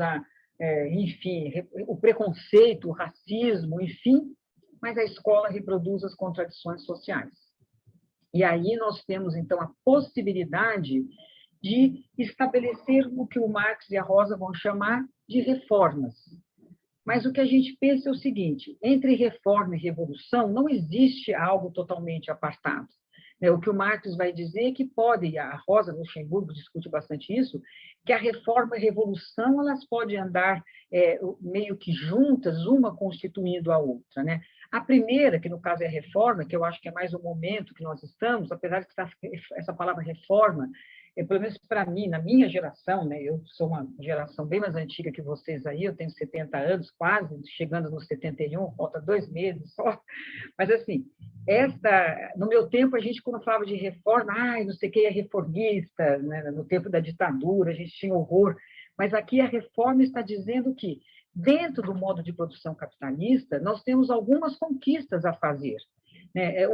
enfim, o preconceito, o racismo, enfim, mas a escola reproduz as contradições sociais. E aí nós temos, então, a possibilidade de estabelecer o que o Marx e a Rosa vão chamar de reformas. Mas o que a gente pensa é o seguinte, entre reforma e revolução não existe algo totalmente apartado. O que o Marx vai dizer é que pode, a Rosa Luxemburgo discute bastante isso, que a reforma e a revolução elas podem andar meio que juntas, uma constituindo a outra, né? A primeira, que no caso é a reforma, que eu acho que é mais o momento que nós estamos, apesar de que essa palavra reforma, pelo menos para mim, na minha geração, né, eu sou uma geração bem mais antiga que vocês aí, eu tenho 70 anos, quase, chegando nos 71, falta 2 meses só, mas assim, no meu tempo, a gente, quando falava de reforma, não sei quem é reformista, né, no tempo da ditadura, a gente tinha horror, Mas aqui a reforma está dizendo que, dentro do modo de produção capitalista, nós temos algumas conquistas a fazer.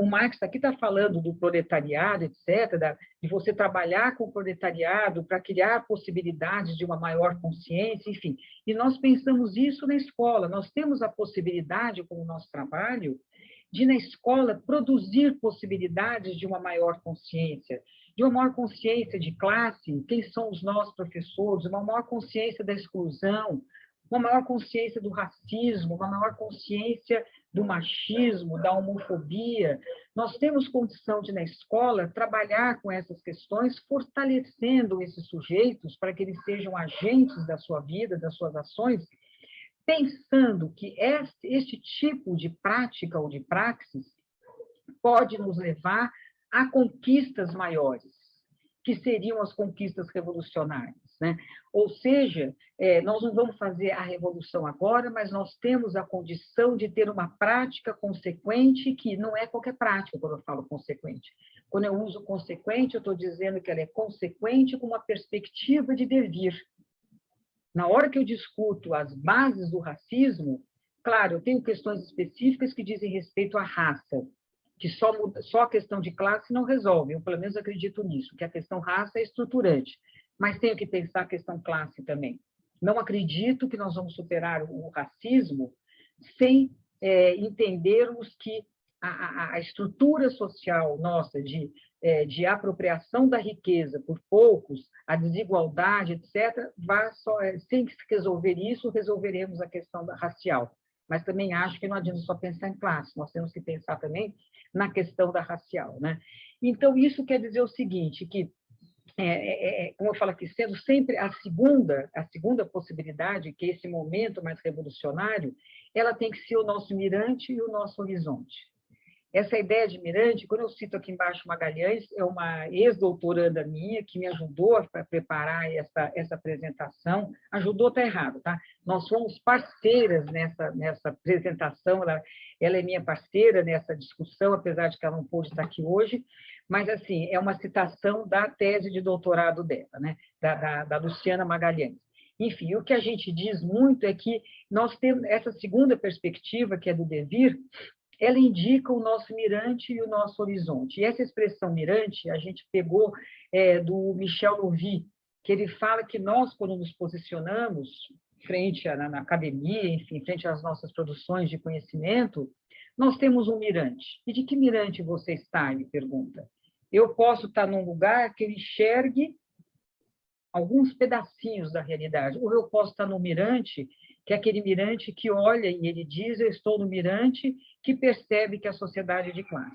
O Marx aqui está falando do proletariado, etc., de você trabalhar com o proletariado para criar possibilidades de uma maior consciência, enfim. E nós pensamos isso na escola. Nós temos a possibilidade, com o nosso trabalho, de, na escola, produzir possibilidades de uma maior consciência de classe, quem são os nossos professores, uma maior consciência da exclusão, uma maior consciência do racismo, uma maior consciência do machismo, da homofobia. Nós temos condição de, na escola, trabalhar com essas questões, fortalecendo esses sujeitos para que eles sejam agentes da sua vida, das suas ações, pensando que este tipo de prática ou de praxis pode nos levar a conquistas maiores, que seriam as conquistas revolucionárias, né? Ou seja, nós não vamos fazer a revolução agora, mas nós temos a condição de ter uma prática consequente, que não é qualquer prática quando eu falo consequente. Quando eu uso consequente, eu estou dizendo que ela é consequente com uma perspectiva de devir. Na hora que eu discuto as bases do racismo, claro, eu tenho questões específicas que dizem respeito à raça, que só a questão de classe não resolve, eu pelo menos acredito nisso, que a questão raça é estruturante, mas tenho que pensar a questão classe também. Não acredito que nós vamos superar o racismo sem entendermos que a estrutura social nossa de apropriação da riqueza por poucos, a desigualdade, etc., sem resolver isso, resolveremos a questão racial. Mas também acho que não adianta só pensar em classe, nós temos que pensar também na questão da racial, né? Então, isso quer dizer o seguinte, que, como eu falo aqui, sendo sempre a segunda possibilidade, que é esse momento mais revolucionário, ela tem que ser o nosso mirante e o nosso horizonte. Essa ideia de mirante, quando eu cito aqui embaixo Magalhães, é uma ex-doutoranda minha que me ajudou a preparar essa apresentação. Ajudou, está errado, tá? Nós fomos parceiras nessa apresentação, ela é minha parceira nessa discussão, apesar de que ela não pôde estar aqui hoje, mas, assim, é uma citação da tese de doutorado dela, né? da Luciana Magalhães. Enfim, o que a gente diz muito é que nós temos essa segunda perspectiva, que é do devir, ela indica o nosso mirante e o nosso horizonte. E essa expressão mirante a gente pegou do Michel Louvi, que ele fala que nós, quando nos posicionamos frente na academia, enfim, frente às nossas produções de conhecimento, nós temos um mirante. E de que mirante você está, ele pergunta. Eu posso estar num lugar que eu enxergue alguns pedacinhos da realidade, ou eu posso estar no mirante, que é aquele mirante que olha e ele diz, eu estou no mirante, que percebe que a sociedade é de classe.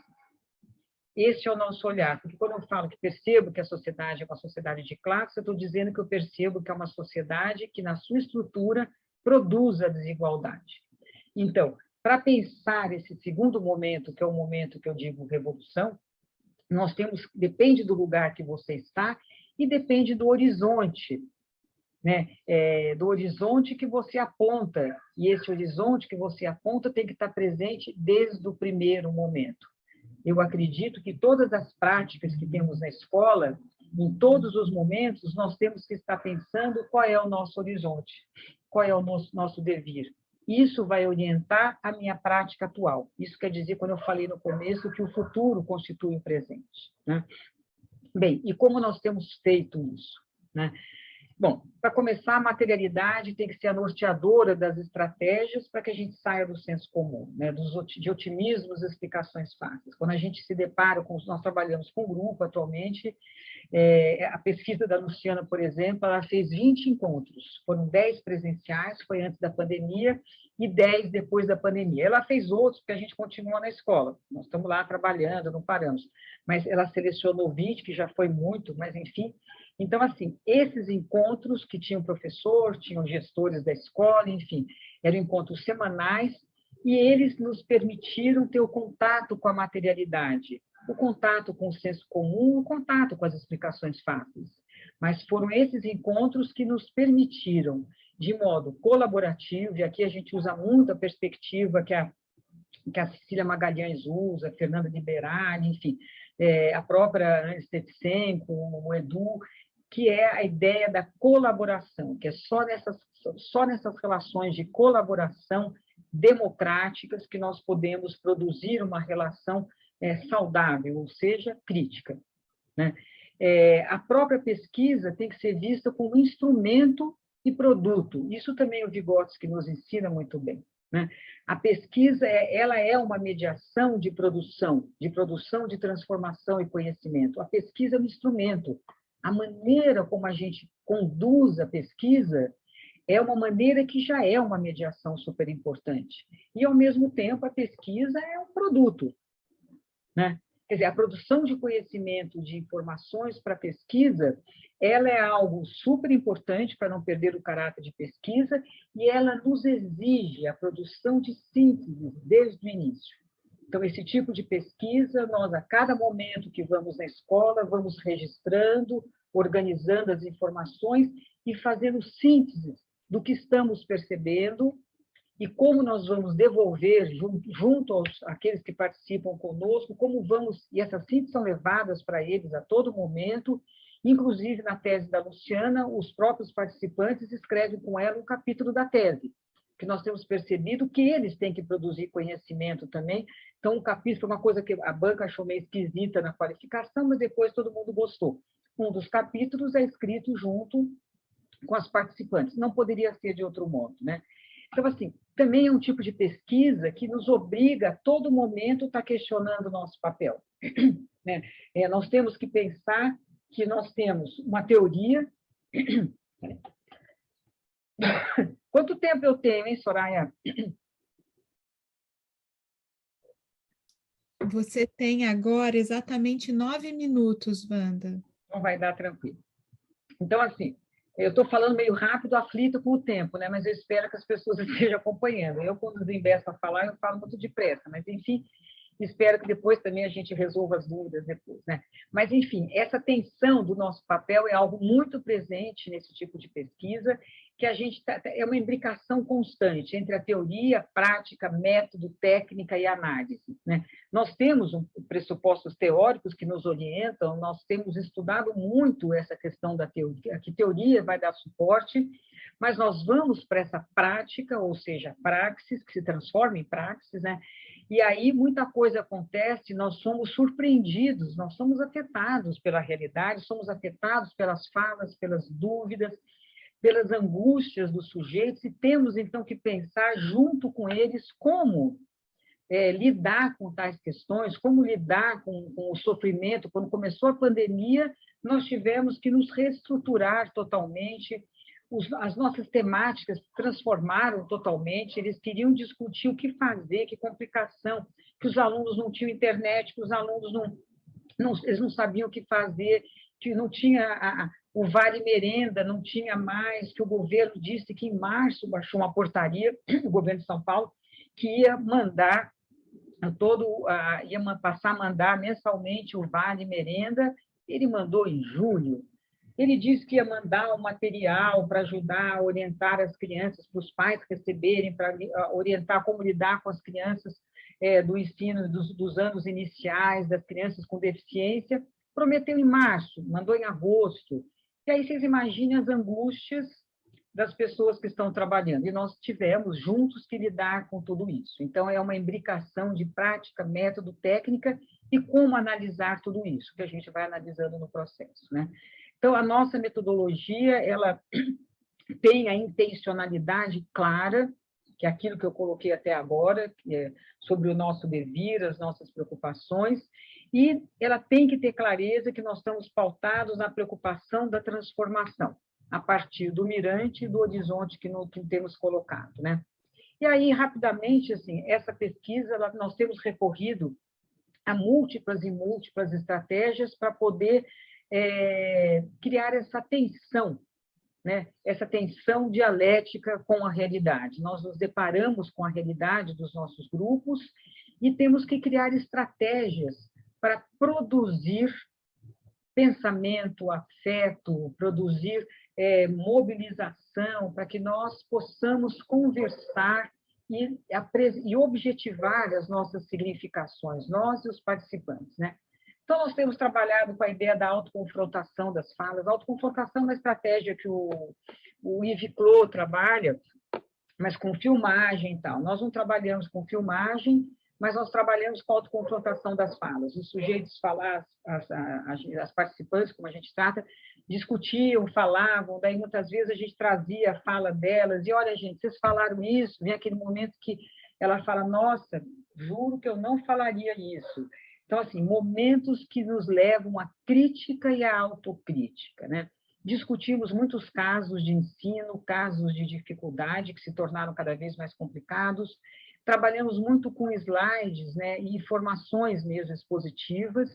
Esse é o nosso olhar, porque quando eu falo que percebo que a sociedade é uma sociedade de classe, eu estou dizendo que eu percebo que é uma sociedade que, na sua estrutura, produz a desigualdade. Então, para pensar esse segundo momento, que é o momento que eu digo revolução, nós temos, depende do lugar que você está e depende do horizonte, né? Do horizonte que você aponta, e esse horizonte que você aponta tem que estar presente desde o primeiro momento. Eu acredito que todas as práticas que temos na escola, em todos os momentos, nós temos que estar pensando qual é o nosso horizonte, qual é o nosso devir. Isso vai orientar a minha prática atual. Isso quer dizer, quando eu falei no começo, que o futuro constitui o presente, né? Bem, e como nós temos feito isso, né? Bom, para começar, a materialidade tem que ser a norteadora das estratégias para que a gente saia do senso comum, né? De otimismos e explicações fáceis. Quando a gente se depara com... Nós trabalhamos com grupo atualmente, a pesquisa da Luciana, por exemplo, ela fez 20 encontros, foram 10 presenciais, foi antes da pandemia, e 10 depois da pandemia. Ela fez outros, porque a gente continua na escola, nós estamos lá trabalhando, não paramos, mas ela selecionou 20, que já foi muito, mas enfim. Então, assim, esses encontros que tinham professor, tinham gestores da escola, enfim, eram encontros semanais, e eles nos permitiram ter o contato com a materialidade, o contato com o senso comum, o contato com as explicações fáceis. Mas foram esses encontros que nos permitiram, de modo colaborativo, e aqui a gente usa muito a perspectiva que a Cecília Magalhães usa, a Fernanda Liberali, enfim, a própria Ana Stetsenko, o Edu, que é a ideia da colaboração, que é só nessas relações de colaboração democráticas que nós podemos produzir uma relação saudável, ou seja, crítica, né? A própria pesquisa tem que ser vista como instrumento e produto. Isso também o Vygotsky nos ensina muito bem, né? A pesquisa ela é uma mediação de produção de transformação e conhecimento. A pesquisa é um instrumento. A maneira como a gente conduz a pesquisa é uma maneira que já é uma mediação super importante. E, ao mesmo tempo, a pesquisa é um produto, né? Quer dizer, a produção de conhecimento, de informações para pesquisa, ela é algo super importante para não perder o caráter de pesquisa e ela nos exige a produção de síntese desde o início. Então, esse tipo de pesquisa, nós, a cada momento que vamos na escola, vamos registrando, organizando as informações e fazendo sínteses do que estamos percebendo e como nós vamos devolver junto àqueles que participam conosco, como vamos, e essas sínteses são levadas para eles a todo momento, inclusive na tese da Luciana, os próprios participantes escrevem com ela um capítulo da tese, que nós temos percebido que eles têm que produzir conhecimento também. Então, o capítulo foi uma coisa que a banca achou meio esquisita na qualificação, mas depois todo mundo gostou. Um dos capítulos é escrito junto com as participantes, não poderia ser de outro modo, né? Então, assim, também é um tipo de pesquisa que nos obriga a todo momento a estar questionando o nosso papel, né? Nós temos que pensar que nós temos uma teoria. Quanto tempo eu tenho, hein, Soraya? Você tem agora exatamente 9 minutos, Wanda. Não vai dar tranquilo. Então, assim, eu estou falando meio rápido, aflito com o tempo, né? Mas eu espero que as pessoas estejam acompanhando. Eu, quando desembeço a falar, eu falo muito depressa, mas, enfim, espero que depois também a gente resolva as dúvidas depois, né? Mas, enfim, essa tensão do nosso papel é algo muito presente nesse tipo de pesquisa, que a gente é uma imbricação constante entre a teoria, a prática, método, técnica e análise, né? Nós temos pressupostos teóricos que nos orientam, nós temos estudado muito essa questão da teoria, que teoria vai dar suporte, mas nós vamos para essa prática, ou seja, praxis, que se transforma em praxis, né? E aí muita coisa acontece, nós somos surpreendidos, nós somos afetados pela realidade, somos afetados pelas falas, pelas dúvidas, pelas angústias dos sujeitos, e temos, então, que pensar junto com eles como lidar com tais questões, como lidar com o sofrimento. Quando começou a pandemia, nós tivemos que nos reestruturar totalmente, as nossas temáticas transformaram totalmente, eles queriam discutir o que fazer, que complicação, que os alunos não tinham internet, que os alunos eles não sabiam o que fazer, que não tinha o Vale Merenda, não tinha mais, que o governo disse que em março baixou uma portaria, o governo de São Paulo, que ia mandar passar a mandar mensalmente o Vale Merenda. Ele mandou em julho. Ele disse que ia mandar um material para ajudar a orientar as crianças, para os pais receberem, para orientar como lidar com as crianças do ensino dos anos iniciais, das crianças com deficiência. Prometeu em março, mandou em agosto. E aí vocês imaginem as angústias das pessoas que estão trabalhando. E nós tivemos juntos que lidar com tudo isso. Então, é uma imbricação de prática, método, técnica e como analisar tudo isso, que a gente vai analisando no processo, né? Então, a nossa metodologia, ela tem a intencionalidade clara, que é aquilo que eu coloquei até agora, que é sobre o nosso devir, as nossas preocupações, e ela tem que ter clareza que nós estamos pautados na preocupação da transformação, a partir do mirante e do horizonte que temos colocado, né? E aí, rapidamente, assim, essa pesquisa, nós temos recorrido a múltiplas e múltiplas estratégias para poder criar essa tensão, né? Essa tensão dialética com a realidade. Nós nos deparamos com a realidade dos nossos grupos e temos que criar estratégias para produzir pensamento, afeto, produzir mobilização, para que nós possamos conversar e objetivar as nossas significações, nós e os participantes, né? Então, nós temos trabalhado com a ideia da autoconfrontação das falas. A autoconfrontação é uma estratégia que o Yves Clos trabalha, mas com filmagem e tal. Nós não trabalhamos com filmagem, mas nós trabalhamos com a autoconfrontação das falas. Os sujeitos falar, as participantes, como a gente trata, discutiam, falavam, daí muitas vezes a gente trazia a fala delas, e olha, gente, vocês falaram isso, vem aquele momento que ela fala, nossa, juro que eu não falaria isso. Então, assim, momentos que nos levam à crítica e à autocrítica, né? Discutimos muitos casos de ensino, casos de dificuldade que se tornaram cada vez mais complicados. Trabalhamos muito com slides, né, e informações mesmo expositivas,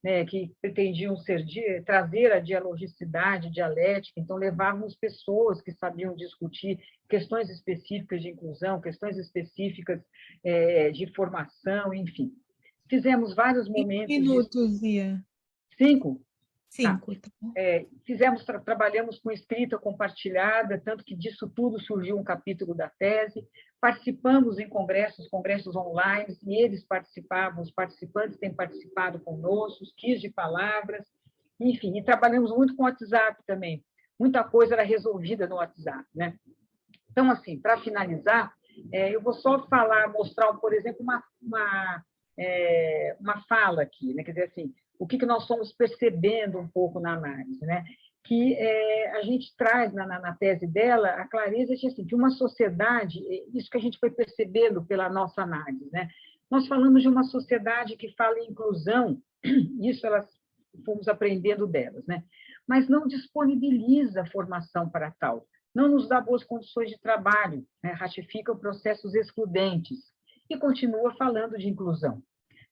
né, que pretendiam trazer a dialogicidade, dialética. Então, levávamos pessoas que sabiam discutir questões específicas de inclusão, questões específicas de formação, enfim. Fizemos vários momentos... 5 minutos, Ia. 5? 5. Tá. Trabalhamos com escrita compartilhada, tanto que disso tudo surgiu um capítulo da tese. Participamos em congressos online, e eles participavam, os participantes têm participado conosco, os quiz de palavras, enfim, e trabalhamos muito com o WhatsApp também. Muita coisa era resolvida no WhatsApp, né? Então, assim, para finalizar, eu vou só mostrar, por exemplo, uma fala aqui, né? Quer dizer, assim, o que nós fomos percebendo um pouco na análise, né? Que a gente traz na tese dela a clareza de, assim, de uma sociedade, isso que a gente foi percebendo pela nossa análise, né? Nós falamos de uma sociedade que fala em inclusão, isso elas fomos aprendendo delas, né? Mas não disponibiliza formação para tal, não nos dá boas condições de trabalho, né? Ratifica processos excludentes e continua falando de inclusão.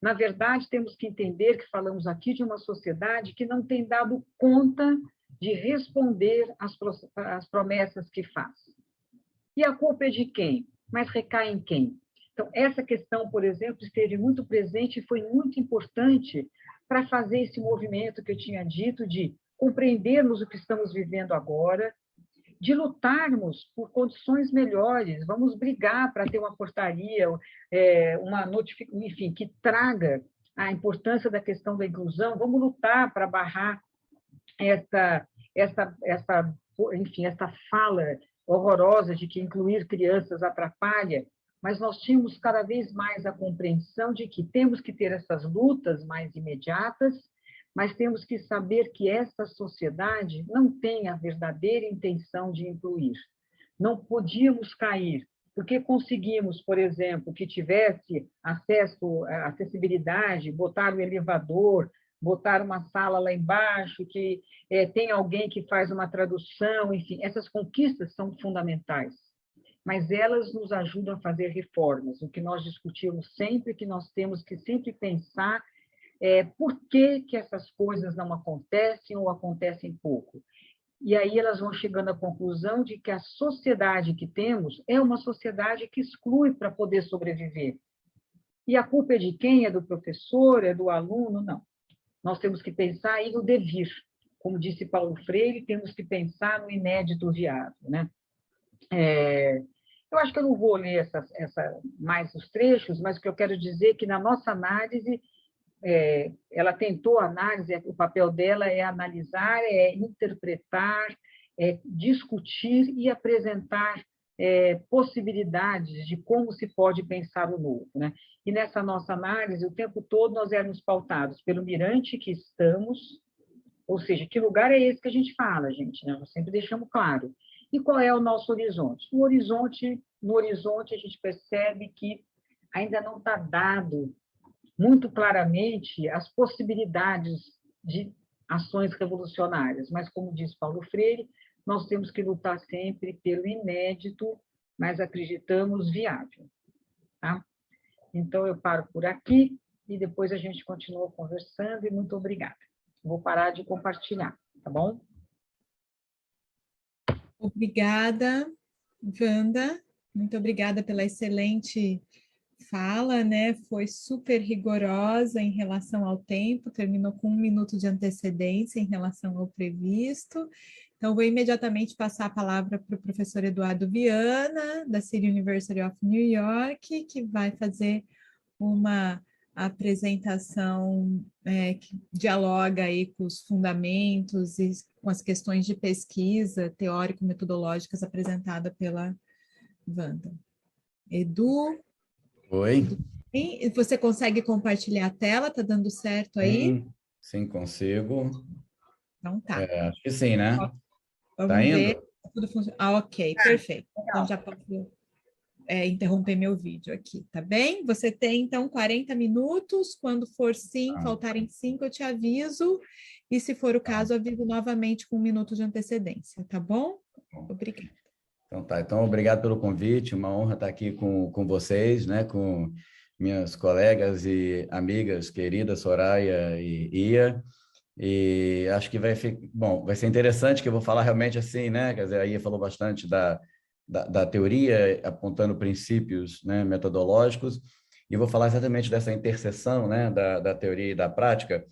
Na verdade, temos que entender que falamos aqui de uma sociedade que não tem dado conta de responder às promessas que faz. E a culpa é de quem? Mas recai em quem? Então, essa questão, por exemplo, esteve muito presente e foi muito importante para fazer esse movimento que eu tinha dito de compreendermos o que estamos vivendo agora, de lutarmos por condições melhores, vamos brigar para ter uma portaria, uma notificação, enfim, que traga a importância da questão da inclusão, vamos lutar para barrar essa fala horrorosa de que incluir crianças atrapalha, mas nós tínhamos cada vez mais a compreensão de que temos que ter essas lutas mais imediatas, mas temos que saber que essa sociedade não tem a verdadeira intenção de incluir. Não podíamos cair, porque conseguimos, por exemplo, que tivesse acessibilidade, botar um elevador, botar uma sala lá embaixo, que tem alguém que faz uma tradução, enfim, essas conquistas são fundamentais, mas elas nos ajudam a fazer reformas. O que nós discutimos sempre, que nós temos que sempre pensar por que essas coisas não acontecem ou acontecem pouco. E aí elas vão chegando à conclusão de que a sociedade que temos é uma sociedade que exclui para poder sobreviver. E a culpa é de quem? É do professor? É do aluno? Não. Nós temos que pensar aí no devir. Como disse Paulo Freire, temos que pensar no inédito viável, né? Eu acho que eu não vou ler mais os trechos, mas o que eu quero dizer é que na nossa análise, ela tentou análise, o papel dela é analisar, é interpretar, é discutir e apresentar possibilidades de como se pode pensar o novo, né? E nessa nossa análise, o tempo todo nós éramos pautados pelo mirante que estamos, ou seja, que lugar é esse que a gente fala, gente, né? Nós sempre deixamos claro. E qual é o nosso horizonte? No horizonte a gente percebe que ainda não está dado muito claramente as possibilidades de ações revolucionárias, mas, como diz Paulo Freire, nós temos que lutar sempre pelo inédito, mas acreditamos viável. Tá? Então, eu paro por aqui e depois a gente continua conversando, e muito obrigada. Vou parar de compartilhar, tá bom? Obrigada, Wanda. Muito obrigada pela excelente fala, né? Foi super rigorosa em relação ao tempo, terminou com 1 minuto de antecedência em relação ao previsto. Então, vou imediatamente passar a palavra para o professor Eduardo Viana, da City University of New York, que vai fazer uma a apresentação que dialoga aí com os fundamentos e com as questões de pesquisa teórico-metodológicas apresentada pela Wanda. Edu? Oi. Edu, você consegue compartilhar a tela? Está dando certo aí? Sim, consigo. Então tá. Acho que sim, né? Vamos Tá ver. indo? Tudo funciona. Ok, perfeito. Então já posso interromper meu vídeo aqui, tá bem? Você tem, então, 40 minutos. Quando for faltarem 5, eu te aviso. E, se for o caso, aviso novamente com 1 minuto de antecedência, tá bom? Obrigada. Então tá. Então, obrigado pelo convite. Uma honra estar aqui com vocês, né? Com minhas colegas e amigas queridas, Soraya e Ia. E acho que vai ser interessante, que eu vou falar realmente assim, né? Quer dizer, a Ia falou bastante da teoria, apontando princípios, né, metodológicos, e eu vou falar exatamente dessa interseção, né, da teoria e da prática.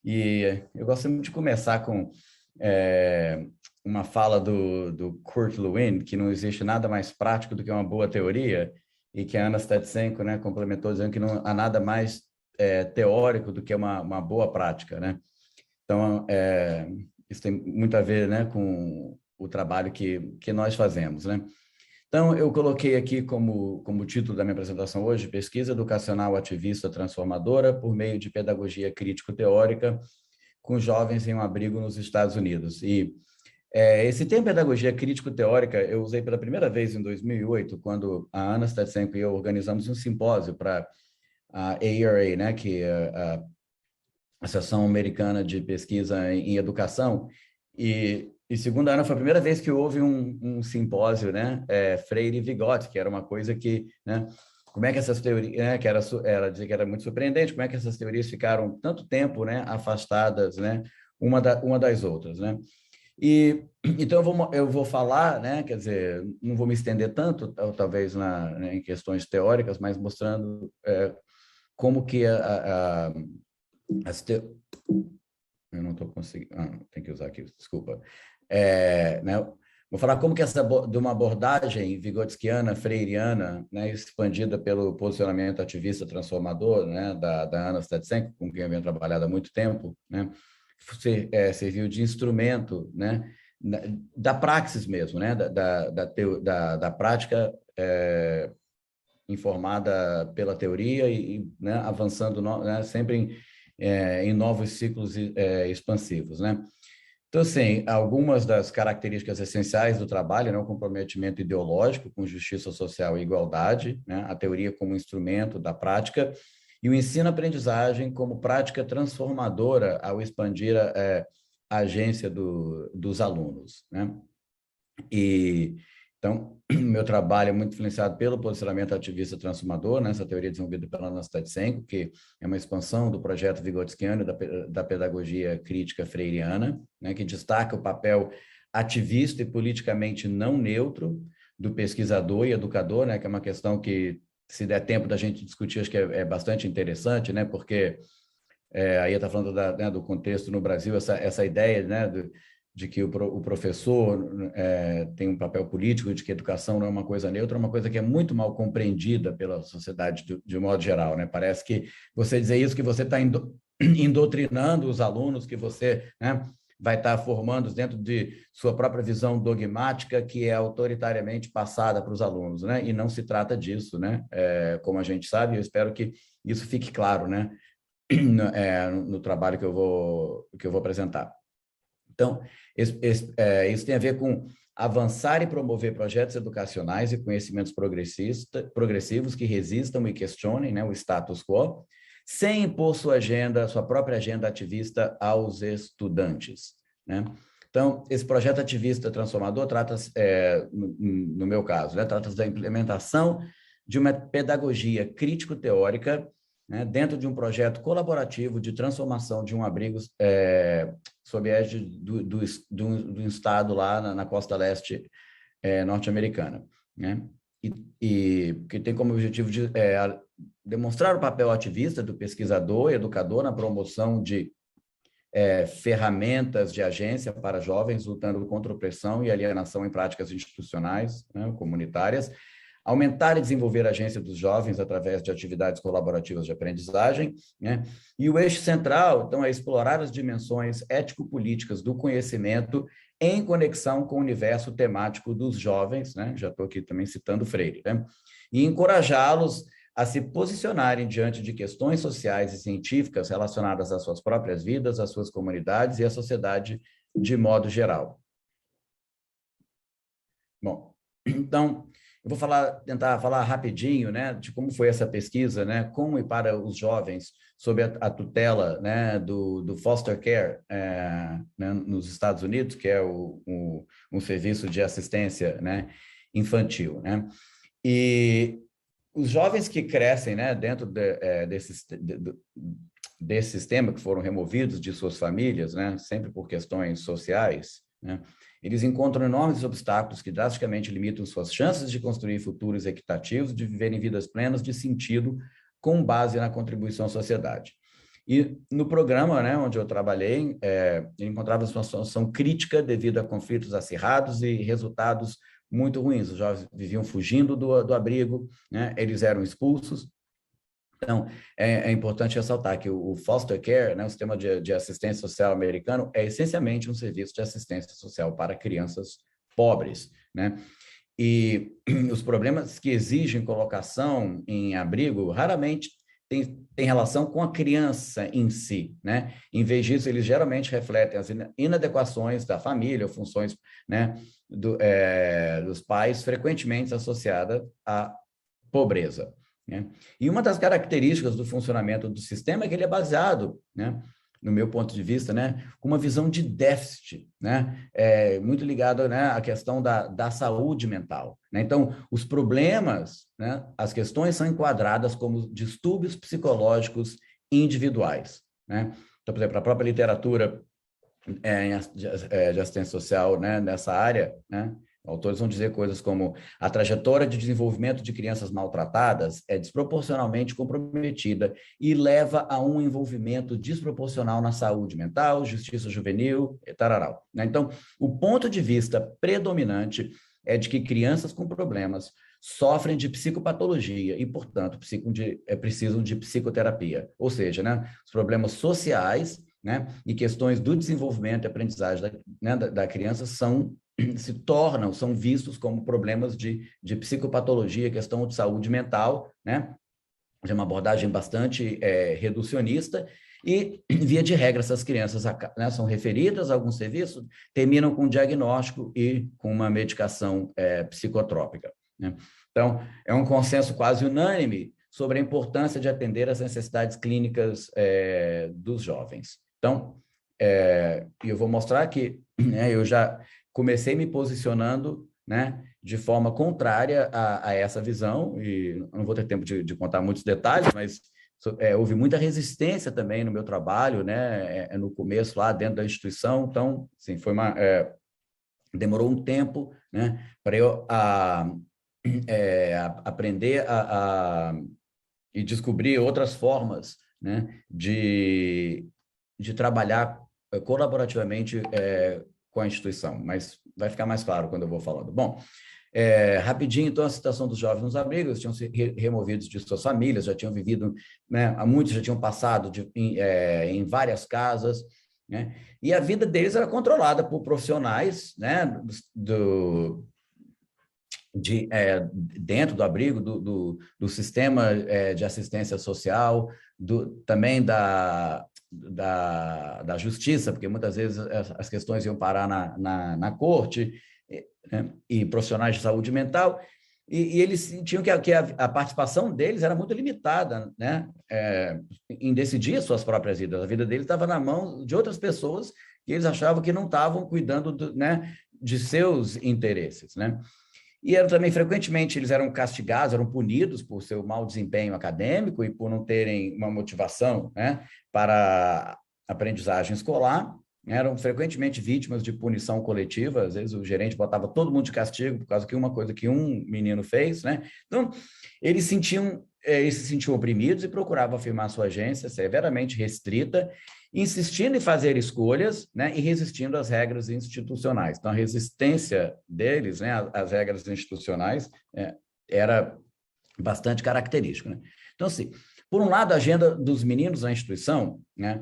E eu gosto muito de começar com uma fala do Kurt Lewin, que não existe nada mais prático do que uma boa teoria, e que a Anna Stetsenko, né, complementou dizendo que não há nada mais teórico do que uma boa prática, né? Então, isso tem muito a ver, né, com o trabalho que nós fazemos, né? Então, eu coloquei aqui como título da minha apresentação hoje, Pesquisa Educacional Ativista Transformadora por meio de pedagogia crítico-teórica com jovens em um abrigo nos Estados Unidos. E esse termo pedagogia crítico-teórica eu usei pela primeira vez em 2008, quando a Anna Stetsenko e eu organizamos um simpósio para a ARA, né, que é a Associação Americana de Pesquisa em Educação, e segundo a Ana, foi a primeira vez que houve um simpósio, né, Freire e Vygotsky, que era uma coisa que, né, como é que essas teorias, né, que ela dizia que era muito surpreendente, como é que essas teorias ficaram tanto tempo, né, afastadas, né, uma das outras, né? E então eu vou falar, né, quer dizer, não vou me estender tanto, talvez né, em questões teóricas, mas mostrando como que eu não estou conseguindo. Tem que usar aqui, desculpa. Né, vou falar como que de uma abordagem vigotskiana, freiriana, né, expandida pelo posicionamento ativista transformador, né, da Anna Stetsenko, com quem eu venho trabalhado há muito tempo, né, serviu de instrumento, né, da praxis mesmo, né, da prática informada pela teoria e né, avançando né, sempre em novos ciclos expansivos, né? Então, assim, algumas das características essenciais do trabalho, né, o comprometimento ideológico com justiça social e igualdade, né, a teoria como instrumento da prática e o ensino-aprendizagem como prática transformadora ao expandir a agência dos alunos, né? Então, meu trabalho é muito influenciado pelo posicionamento ativista transformador, né? Essa teoria desenvolvida pela Anna Stetsenko, que é uma expansão do projeto vigotskiano da pedagogia crítica freiriana, né? Que destaca o papel ativista e politicamente não neutro do pesquisador e educador, né? Que é uma questão que, se der tempo da gente discutir, acho que é bastante interessante, né? Porque aí está falando né, do contexto no Brasil, essa ideia, né, de que o professor tem um papel político, de que a educação não é uma coisa neutra, é uma coisa que é muito mal compreendida pela sociedade de modo geral, né? Parece que você dizer isso, que você está indoctrinando os alunos, que você, né, vai estar formando dentro de sua própria visão dogmática, que é autoritariamente passada para os alunos, né? E não se trata disso, né? Como a gente sabe, eu espero que isso fique claro, né? No trabalho que eu vou apresentar. Então, isso tem a ver com avançar e promover projetos educacionais e conhecimentos progressivos que resistam e questionem, né, o status quo, sem impor sua própria agenda ativista aos estudantes, né? Então, esse projeto ativista transformador trata-se, no meu caso, né, trata-se da implementação de uma pedagogia crítico-teórica, né, dentro de um projeto colaborativo de transformação de um abrigo sob a égide do estado lá na costa leste norte-americana, né? E que tem como objetivo de demonstrar o papel ativista do pesquisador e educador na promoção de ferramentas de agência para jovens lutando contra a opressão e alienação em práticas institucionais, né, comunitárias, aumentar e desenvolver a agência dos jovens através de atividades colaborativas de aprendizagem, né? E o eixo central, então, é explorar as dimensões ético-políticas do conhecimento em conexão com o universo temático dos jovens, né? Já estou aqui também citando Freire, né? E encorajá-los a se posicionarem diante de questões sociais e científicas relacionadas às suas próprias vidas, às suas comunidades e à sociedade de modo geral. Bom, então, eu vou tentar falar rapidinho, né, de como foi essa pesquisa, né, com e para os jovens, sob a tutela, né, do foster care, né, nos Estados Unidos, que é um serviço de assistência, né, infantil, né? E os jovens que crescem, né, dentro desse sistema, que foram removidos de suas famílias, né, sempre por questões sociais, né, eles encontram enormes obstáculos que drasticamente limitam suas chances de construir futuros equitativos, de viverem vidas plenas de sentido, com base na contribuição à sociedade. E no programa, né, onde eu trabalhei, eu encontrava uma situação crítica devido a conflitos acirrados e resultados muito ruins. Os jovens viviam fugindo do abrigo, né, eles eram expulsos. Então, é importante ressaltar que o foster care, né, o sistema de assistência social americano, é essencialmente um serviço de assistência social para crianças pobres, né? E os problemas que exigem colocação em abrigo raramente tem relação com a criança em si, né? Em vez disso, eles geralmente refletem as inadequações da família ou funções, né, dos pais, frequentemente associadas à pobreza, né? E uma das características do funcionamento do sistema é que ele é baseado, né, no meu ponto de vista, né, com uma visão de déficit, né, muito ligado, né, à questão da saúde mental, né? Então, os problemas, né, as questões são enquadradas como distúrbios psicológicos individuais, né? Então, por exemplo, a própria literatura de assistência social, né, nessa área, né, autores vão dizer coisas como a trajetória de desenvolvimento de crianças maltratadas é desproporcionalmente comprometida e leva a um envolvimento desproporcional na saúde mental, justiça juvenil, e tararau, né? Então, o ponto de vista predominante é de que crianças com problemas sofrem de psicopatologia e, portanto, precisam de psicoterapia. Ou seja, né, os problemas sociais, né, e questões do desenvolvimento e aprendizagem da criança são vistos como problemas de psicopatologia, questão de saúde mental, né? É uma abordagem bastante reducionista e, via de regra, essas crianças, né, são referidas a algum serviço, terminam com um diagnóstico e com uma medicação psicotrópica, né? Então, é um consenso quase unânime sobre a importância de atender às necessidades clínicas dos jovens. Então, eu vou mostrar que, né, eu já comecei me posicionando, né, de forma contrária a essa visão, e não vou ter tempo de contar muitos detalhes, mas houve muita resistência também no meu trabalho, né, no começo lá dentro da instituição. Então, assim, demorou um tempo, né, para eu aprender e descobrir outras formas, né, de trabalhar colaborativamente com a instituição, mas vai ficar mais claro quando eu vou falando. Bom, rapidinho, então, a situação dos jovens nos abrigos, tinham sido removidos de suas famílias, já tinham vivido, né, muitos já tinham passado em várias casas, né, e a vida deles era controlada por profissionais, né, dentro do abrigo, do sistema de assistência social, também da justiça, porque muitas vezes as questões iam parar na corte, né, e profissionais de saúde mental, e eles sentiam que a participação deles era muito limitada, né, em decidir suas próprias vidas. A vida deles estava na mão de outras pessoas que eles achavam que não estavam cuidando né, de seus interesses, né? E também, frequentemente, eles eram castigados, eram punidos por seu mau desempenho acadêmico e por não terem uma motivação, né, para aprendizagem escolar. Eram frequentemente vítimas de punição coletiva. Às vezes o gerente botava todo mundo de castigo por causa de uma coisa que um menino fez, né? Então, eles se sentiam oprimidos e procuravam afirmar sua agência severamente restrita, insistindo em fazer escolhas, né, e resistindo às regras institucionais. Então, a resistência deles, né, às regras institucionais era bastante característico, né? Então, assim, por um lado, a agenda dos meninos na instituição, né,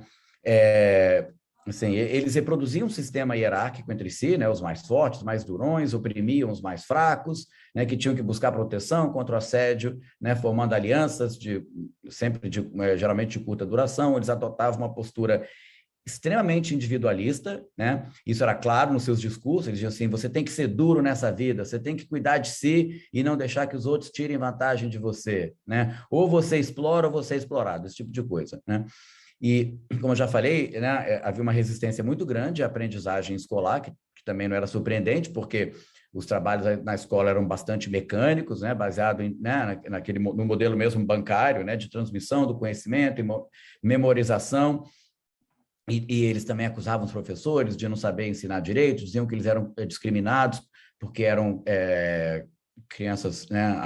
assim, eles reproduziam um sistema hierárquico entre si, né, os mais fortes, os mais durões, oprimiam os mais fracos, né, que tinham que buscar proteção contra o assédio, né, formando alianças geralmente de curta duração. Eles adotavam uma postura extremamente individualista, né? Isso era claro nos seus discursos. Eles diziam assim: você tem que ser duro nessa vida, você tem que cuidar de si e não deixar que os outros tirem vantagem de você, né? Ou você explora ou você é explorado, esse tipo de coisa, né? E, como eu já falei, né, havia uma resistência muito grande à aprendizagem escolar, que também não era surpreendente, porque os trabalhos na escola eram bastante mecânicos, né, baseado né, no modelo mesmo bancário, né, de transmissão do conhecimento e memorização. E eles também acusavam os professores de não saber ensinar direito, diziam que eles eram discriminados porque eram crianças, né,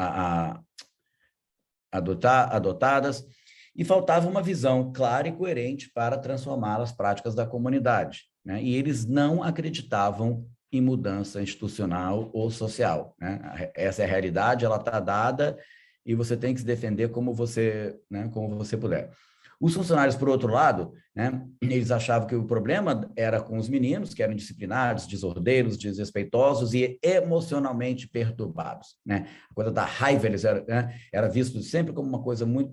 adotadas, e faltava uma visão clara e coerente para transformar as práticas da comunidade, né? E eles não acreditavam em mudança institucional ou social, né? Essa é a realidade, ela está dada e você tem que se defender como você, né, como você puder. Os funcionários, por outro lado, né, eles achavam que o problema era com os meninos, que eram indisciplinados, desordeiros, desrespeitosos e emocionalmente perturbados, né? A coisa da raiva era visto sempre como uma coisa muito,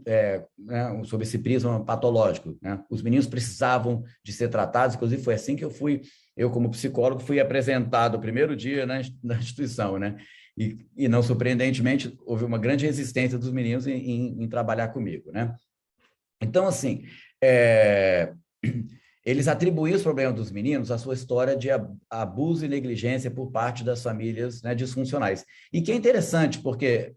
né, sob esse prisma patológico, né? Os meninos precisavam de ser tratados, inclusive foi assim que eu como psicólogo, fui apresentado o primeiro dia na instituição, né? E não surpreendentemente, houve uma grande resistência dos meninos em trabalhar comigo, né? Então, assim, eles atribuíam os problemas dos meninos à sua história de abuso e negligência por parte das famílias, né, disfuncionais. E que é interessante, porque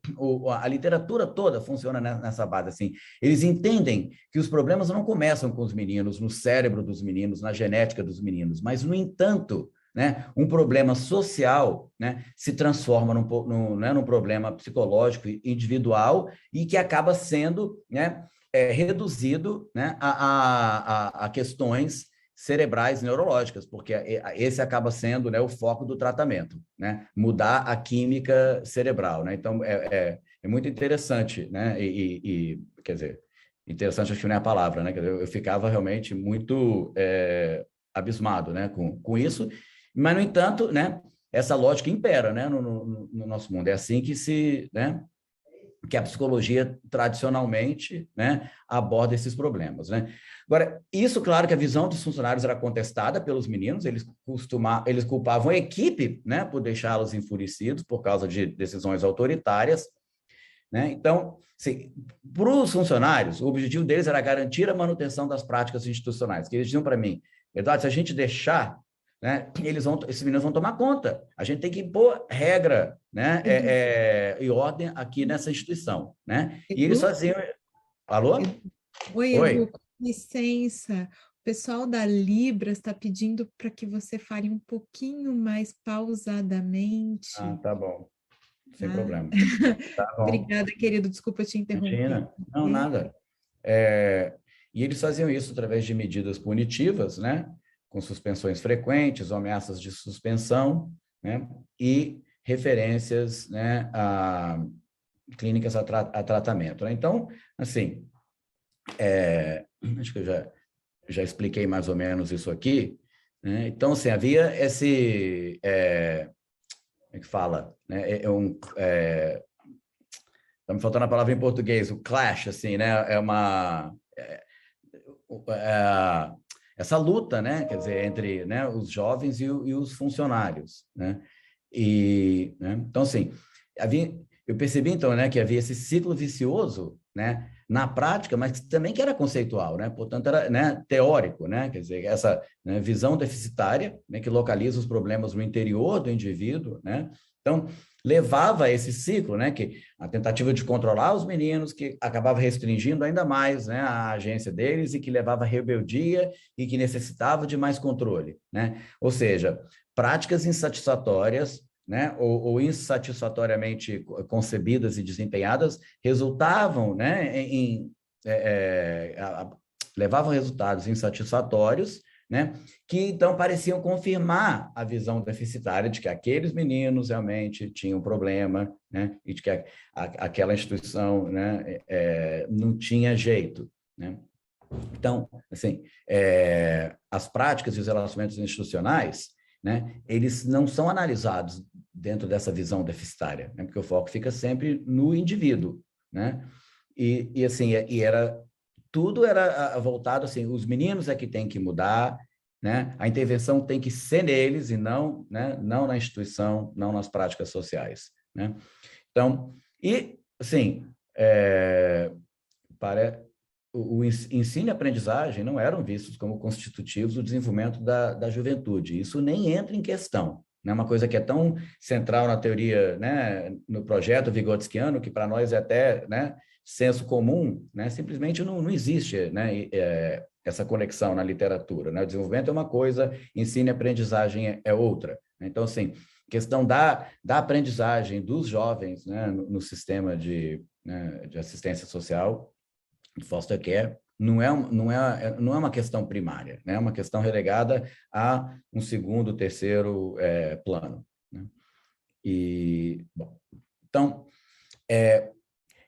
a literatura toda funciona nessa base, assim. Eles entendem que os problemas não começam com os meninos, no cérebro dos meninos, na genética dos meninos, mas, no entanto, né, um problema social, né, se transforma num problema psicológico individual e que acaba sendo, né, reduzido, né, a questões cerebrais neurológicas, porque esse acaba sendo, né, o foco do tratamento, né, mudar a química cerebral, né? Então, é muito interessante, né, quer dizer, interessante acho que não é a palavra, né, eu ficava realmente muito abismado, né, com isso, mas, no entanto, né, essa lógica impera, né, no nosso mundo, é assim que a psicologia tradicionalmente, né, aborda esses problemas, né? Agora, isso, claro que a visão dos funcionários era contestada pelos meninos, eles culpavam a equipe, né, por deixá-los enfurecidos por causa de decisões autoritárias, né? Então, para os funcionários, o objetivo deles era garantir a manutenção das práticas institucionais, que eles diziam para mim: Eduardo, se a gente deixar, né, esses meninos vão tomar conta. A gente tem que impor regra, né, e ordem aqui nessa instituição, né? E eles faziam... Alô? Oi, Edu, com licença. O pessoal da Libras está pedindo para que você fale um pouquinho mais pausadamente. Ah, tá bom. Sem problema. Tá bom. Obrigada, querido. Desculpa te interromper. Imagina. Não, nada. E eles faziam isso através de medidas punitivas, né, com suspensões frequentes, ameaças de suspensão, né, e referências, né, a clínicas a tratamento, né? Então, assim, acho que eu já expliquei mais ou menos isso aqui, né? Então, assim, havia esse... como é que fala? Né? Tá me faltando a palavra em português, o clash, assim, né? Essa luta, né? Quer dizer, entre, né, os jovens e os funcionários, né? Né? Então, assim, eu percebi, então, né, que havia esse ciclo vicioso, né, na prática, mas também que era conceitual, né? Portanto, era, né, teórico, né? Quer dizer, essa, né, visão deficitária, né, que localiza os problemas no interior do indivíduo, né? Então, levava a esse ciclo, né, que a tentativa de controlar os meninos, que acabava restringindo ainda mais, né, a agência deles e que levava à rebeldia e que necessitava de mais controle, né? Ou seja, práticas insatisfatórias, né, ou insatisfatoriamente concebidas e desempenhadas, resultavam, né, levavam resultados insatisfatórios, né, que então pareciam confirmar a visão deficitária de que aqueles meninos realmente tinham problema, né, e de que aquela instituição, né, não tinha jeito, né. Então, assim, as práticas e os relacionamentos institucionais, né, eles não são analisados dentro dessa visão deficitária, né, porque o foco fica sempre no indivíduo, né, assim, tudo era voltado assim, os meninos é que têm que mudar, né, a intervenção tem que ser neles e não, né, não na instituição, não nas práticas sociais, né. Então, e assim, para o ensino e aprendizagem não eram vistos como constitutivos do desenvolvimento da juventude. Isso nem entra em questão. É uma coisa que é tão central na teoria, né, no projeto vigotskiano, que para nós é até, né, senso comum, né, simplesmente não existe, né, essa conexão na literatura. Né? O desenvolvimento é uma coisa, ensino e aprendizagem é outra. Então, assim, questão da aprendizagem dos jovens, né, no sistema né, de assistência social, foster care, não é uma questão primária, né? É uma questão relegada a um segundo, terceiro plano. Né? Bom, então,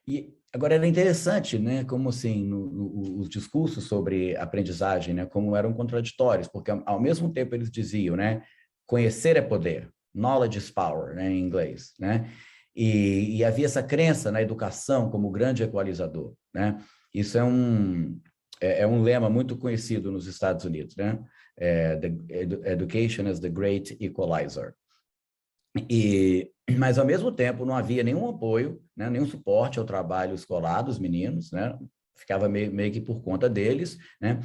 e agora era interessante, né? Como assim, os discursos sobre aprendizagem, né? Como eram contraditórios, porque ao mesmo tempo eles diziam, né? Conhecer é poder, knowledge is power, né? Em inglês, né? E havia essa crença na educação como grande equalizador, né? Isso é um lema muito conhecido nos Estados Unidos, né? Education as the great equalizer. Mas, ao mesmo tempo, não havia nenhum apoio, né? Nenhum suporte ao trabalho escolar dos meninos, né? Ficava meio que por conta deles, né?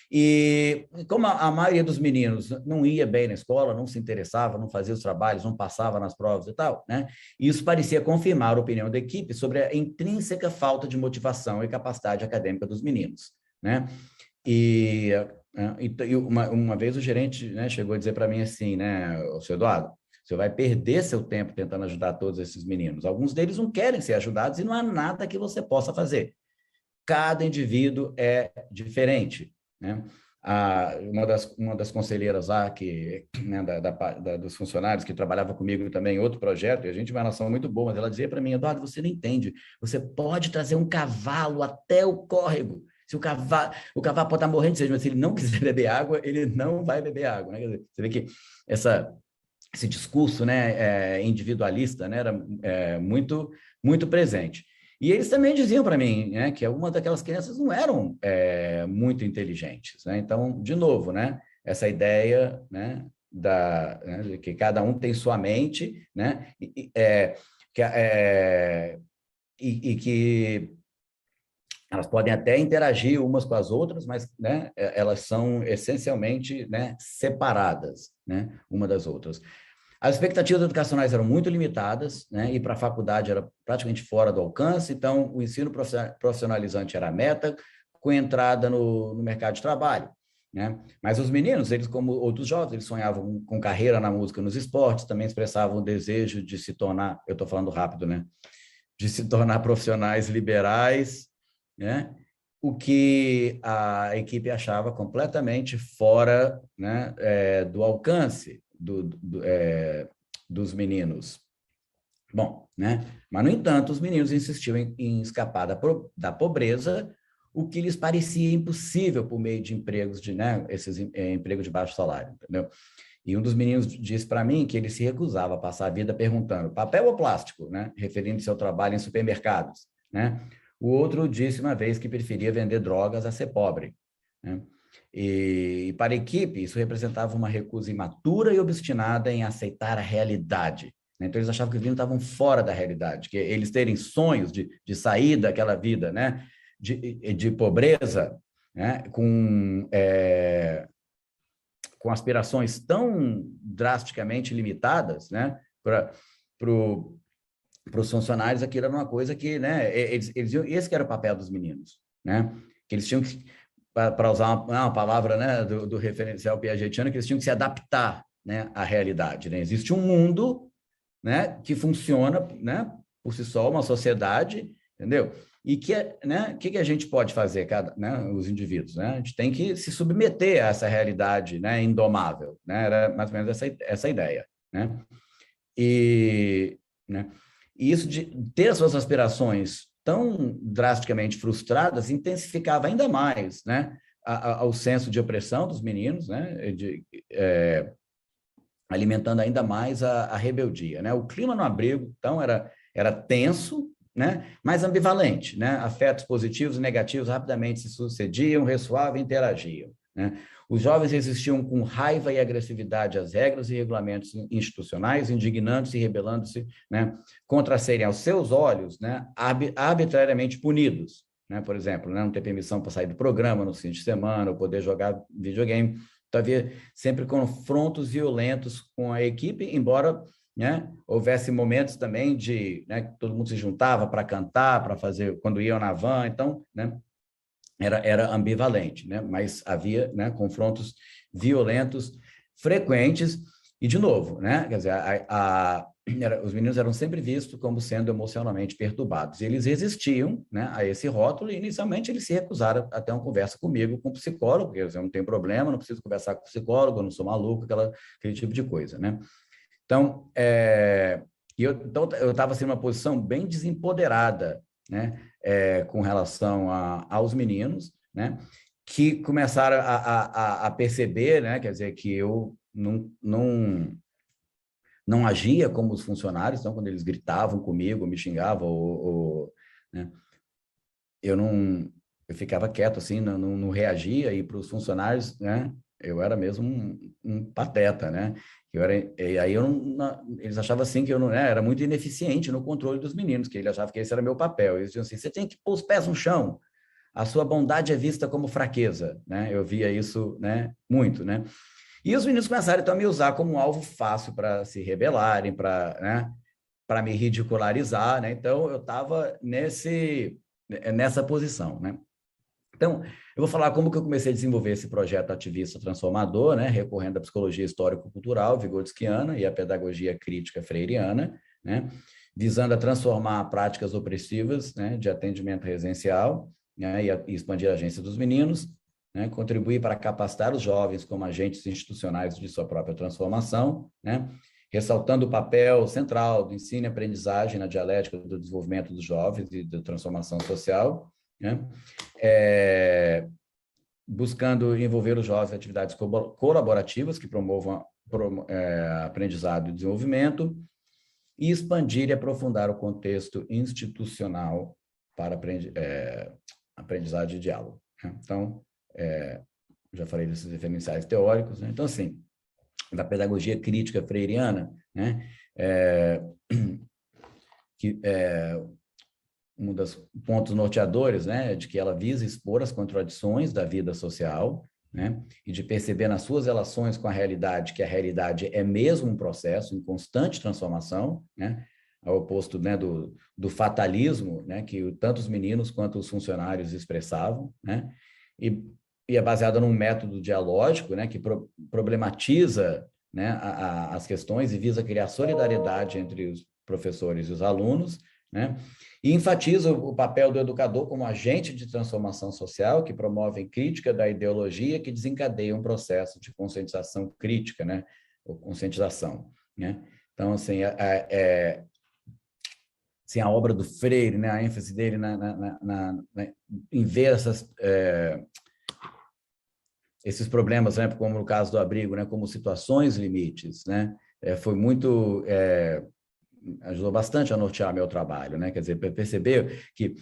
E como a maioria dos meninos não ia bem na escola, não se interessava, não fazia os trabalhos, não passava nas provas e tal, né? Isso parecia confirmar a opinião da equipe sobre a intrínseca falta de motivação e capacidade acadêmica dos meninos, né? E uma vez o gerente, né, chegou a dizer para mim assim, né, o senhor Eduardo, você vai perder seu tempo tentando ajudar todos esses meninos. Alguns deles não querem ser ajudados e não há nada que você possa fazer. Cada indivíduo é diferente. Né? Uma das conselheiras lá, né, dos funcionários que trabalhava comigo também em outro projeto, e a gente tinha uma relação muito boa, mas ela dizia para mim, Eduardo, você não entende, você pode trazer um cavalo até o córrego, se o cavalo pode estar morrendo de sede, mas se ele não quiser beber água, ele não vai beber água. Né? Quer dizer, você vê que esse discurso, né, individualista, né, era muito, muito presente. E eles também diziam para mim, né, que algumas daquelas crianças não eram muito inteligentes. Né? Então, de novo, né, essa ideia, né, de que cada um tem sua mente, né, que elas podem até interagir umas com as outras, mas, né, elas são essencialmente, né, separadas, né, uma das outras. As expectativas educacionais eram muito limitadas, né, e para a faculdade era praticamente fora do alcance, então o ensino profissionalizante era a meta, com entrada no mercado de trabalho. Né? Mas os meninos, eles como outros jovens, eles sonhavam com carreira na música, nos esportes, também expressavam o desejo de se tornar, eu estou falando rápido, né, de se tornar profissionais liberais, né? O que a equipe achava completamente fora, né, do alcance dos meninos. Bom, né? Mas, no entanto, os meninos insistiam em escapar da pobreza, o que lhes parecia impossível por meio de empregos, né, esses empregos de baixo salário, entendeu? E um dos meninos disse para mim que ele se recusava a passar a vida perguntando papel ou plástico, né, referindo-se ao trabalho em supermercados, né? O outro disse uma vez que preferia vender drogas a ser pobre. Né? E para a equipe, isso representava uma recusa imatura e obstinada em aceitar a realidade. Né? Então, eles achavam que os meninos estavam fora da realidade, que eles terem sonhos de sair daquela vida, né? de pobreza, né? Com aspirações tão drasticamente limitadas, né? Para os funcionários, aquilo era uma coisa que, né, esse que era o papel dos meninos, né, que eles tinham que, para usar uma palavra, né, do referencial piagetiano, que eles tinham que se adaptar, né, à realidade, né, existe um mundo, né, que funciona, né, por si só, uma sociedade, entendeu? E que a gente pode fazer, os indivíduos, né? A gente tem que se submeter a essa realidade, né, indomável, né? Era mais ou menos essa ideia, né? E isso de ter as suas aspirações tão drasticamente frustradas intensificava ainda mais, né, o senso de opressão dos meninos, né, alimentando ainda mais a rebeldia, né? O clima no abrigo, então, era tenso, né, mas ambivalente, né? Afetos positivos e negativos rapidamente se sucediam, ressoavam e interagiam, né? Os jovens resistiam com raiva e agressividade às regras e regulamentos institucionais, indignando-se e rebelando-se, né, contra serem, aos seus olhos, né, arbitrariamente punidos, né? Por exemplo, né, não ter permissão para sair do programa no fim de semana, ou poder jogar videogame. Então, havia sempre confrontos violentos com a equipe, embora, né, houvesse momentos também de, né, que todo mundo se juntava para cantar, para fazer, quando iam na van, então, né, era ambivalente, né, mas havia, né, confrontos violentos frequentes e, de novo, né, quer dizer, os meninos eram sempre vistos como sendo emocionalmente perturbados. E eles resistiam, né, a esse rótulo e, inicialmente, eles se recusaram a ter uma conversa comigo, com o psicólogo, porque eu não tenho problema, não preciso conversar com o psicólogo, eu não sou maluco, aquele tipo de coisa, né? Então, eu estava assim, numa posição bem desempoderada, né, com relação aos meninos, né, que começaram a perceber, né, quer dizer, que eu não agia como os funcionários, então, quando eles gritavam comigo, me xingavam, né, eu ficava quieto, assim, não reagia, e para os funcionários, né, eu era mesmo um pateta, né? E aí eles achavam assim que eu não, né, era muito ineficiente no controle dos meninos, que eles achavam que esse era meu papel. Eles diziam assim: você tem que pôr os pés no chão, a sua bondade é vista como fraqueza, né? Eu via isso, né, muito, né? E os meninos começaram então a me usar como um alvo fácil para se rebelarem, para me ridicularizar, né? Então eu estava nessa posição, né? Então, eu vou falar como que eu comecei a desenvolver esse projeto ativista transformador, né, recorrendo à psicologia histórico-cultural vigotskiana e à pedagogia crítica freiriana, né, visando a transformar práticas opressivas, né, de atendimento residencial, né, e expandir a agência dos meninos, né, contribuir para capacitar os jovens como agentes institucionais de sua própria transformação, né, ressaltando o papel central do ensino e aprendizagem na dialética do desenvolvimento dos jovens e da transformação social, né? Buscando envolver os jovens em atividades colaborativas que promovam aprendizado e desenvolvimento, e expandir e aprofundar o contexto institucional para aprendizagem e diálogo, né? Então, já falei desses referenciais teóricos, né? Então, assim, da pedagogia crítica freiriana, né, um dos pontos norteadores, né, de que ela visa expor as contradições da vida social, né, e de perceber nas suas relações com a realidade que a realidade é mesmo um processo em constante transformação, né, ao oposto, né, do fatalismo, né, que tanto os meninos quanto os funcionários expressavam, né, e é baseada num método dialógico, né, que problematiza, né, as questões e visa criar solidariedade entre os professores e os alunos, né, e enfatiza o papel do educador como agente de transformação social que promove crítica da ideologia que desencadeia um processo de conscientização crítica, né, ou conscientização, né? Então, assim, assim, a obra do Freire, né, a ênfase dele em ver esses problemas, né, como no caso do abrigo, né, como situações limites, né, foi muito... ajudou bastante a nortear meu trabalho, né? Quer dizer, perceber que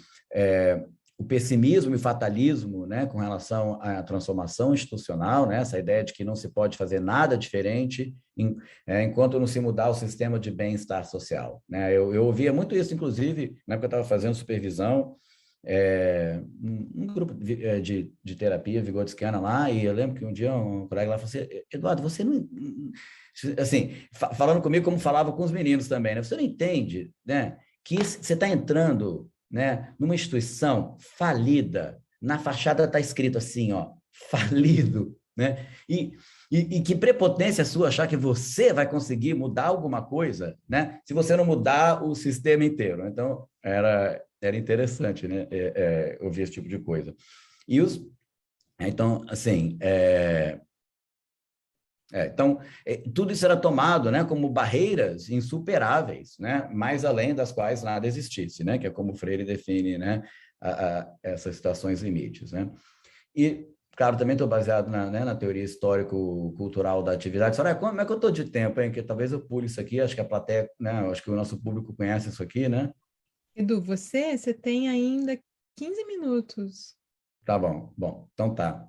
o pessimismo e fatalismo, né, com relação à transformação institucional, né, essa ideia de que não se pode fazer nada diferente enquanto não se mudar o sistema de bem-estar social, né? Eu ouvia muito isso, inclusive, na época que eu estava fazendo supervisão, um grupo de terapia vigotskiana lá, e eu lembro que um dia um colega lá falou assim: Eduardo, você não... Assim, falando comigo como falava com os meninos também, né? Você não entende, né, que você está entrando, né, numa instituição falida, na fachada está escrito assim, ó, falido, né? E que prepotência sua achar que você vai conseguir mudar alguma coisa, né, se você não mudar o sistema inteiro. Então, era interessante, né? Ouvir esse tipo de coisa. E então, assim, então, tudo isso era tomado, né, como barreiras insuperáveis, né, mais além das quais nada existisse, né, que é como Freire define, né, essas situações limites, né. E, claro, também estou baseado na teoria histórico-cultural da atividade. Soraya, como é que eu estou de tempo, hein? Que talvez eu pule isso aqui, acho que a plateia, né, acho que o nosso público conhece isso aqui, né? Edu, você tem ainda 15 minutos. Tá bom, então tá.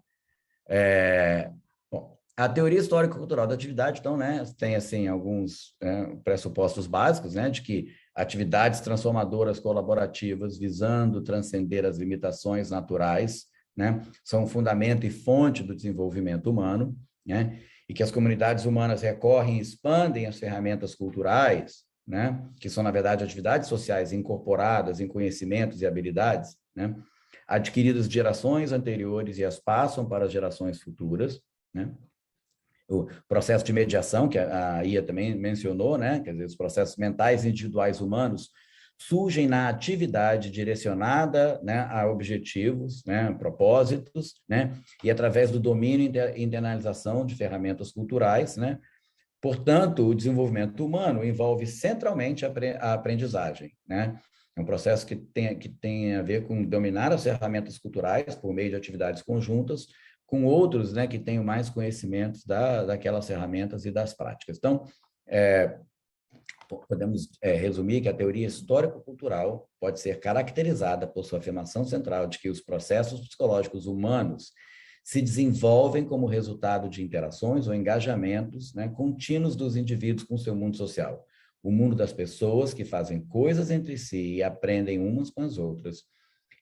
Bom, a teoria histórico-cultural da atividade, então, né, tem, assim, alguns pressupostos básicos, né, de que atividades transformadoras colaborativas visando transcender as limitações naturais, né, são fundamento e fonte do desenvolvimento humano, né, e que as comunidades humanas recorrem e expandem as ferramentas culturais, né, que são, na verdade, atividades sociais incorporadas em conhecimentos e habilidades, né, adquiridas de gerações anteriores e as passam para as gerações futuras, né? O processo de mediação, que a Ia também mencionou, né? Quer dizer, os processos mentais individuais humanos surgem na atividade direcionada, né, a objetivos, né, propósitos, né, e através do domínio e internalização de ferramentas culturais, né. Portanto, o desenvolvimento humano envolve centralmente a aprendizagem, né. É um processo que tem a ver com dominar as ferramentas culturais por meio de atividades conjuntas com outros, né, que tenham mais conhecimentos daquelas ferramentas e das práticas. Então, podemos resumir que a teoria histórico-cultural pode ser caracterizada por sua afirmação central de que os processos psicológicos humanos se desenvolvem como resultado de interações ou engajamentos, né, contínuos dos indivíduos com seu mundo social. O mundo das pessoas que fazem coisas entre si e aprendem umas com as outras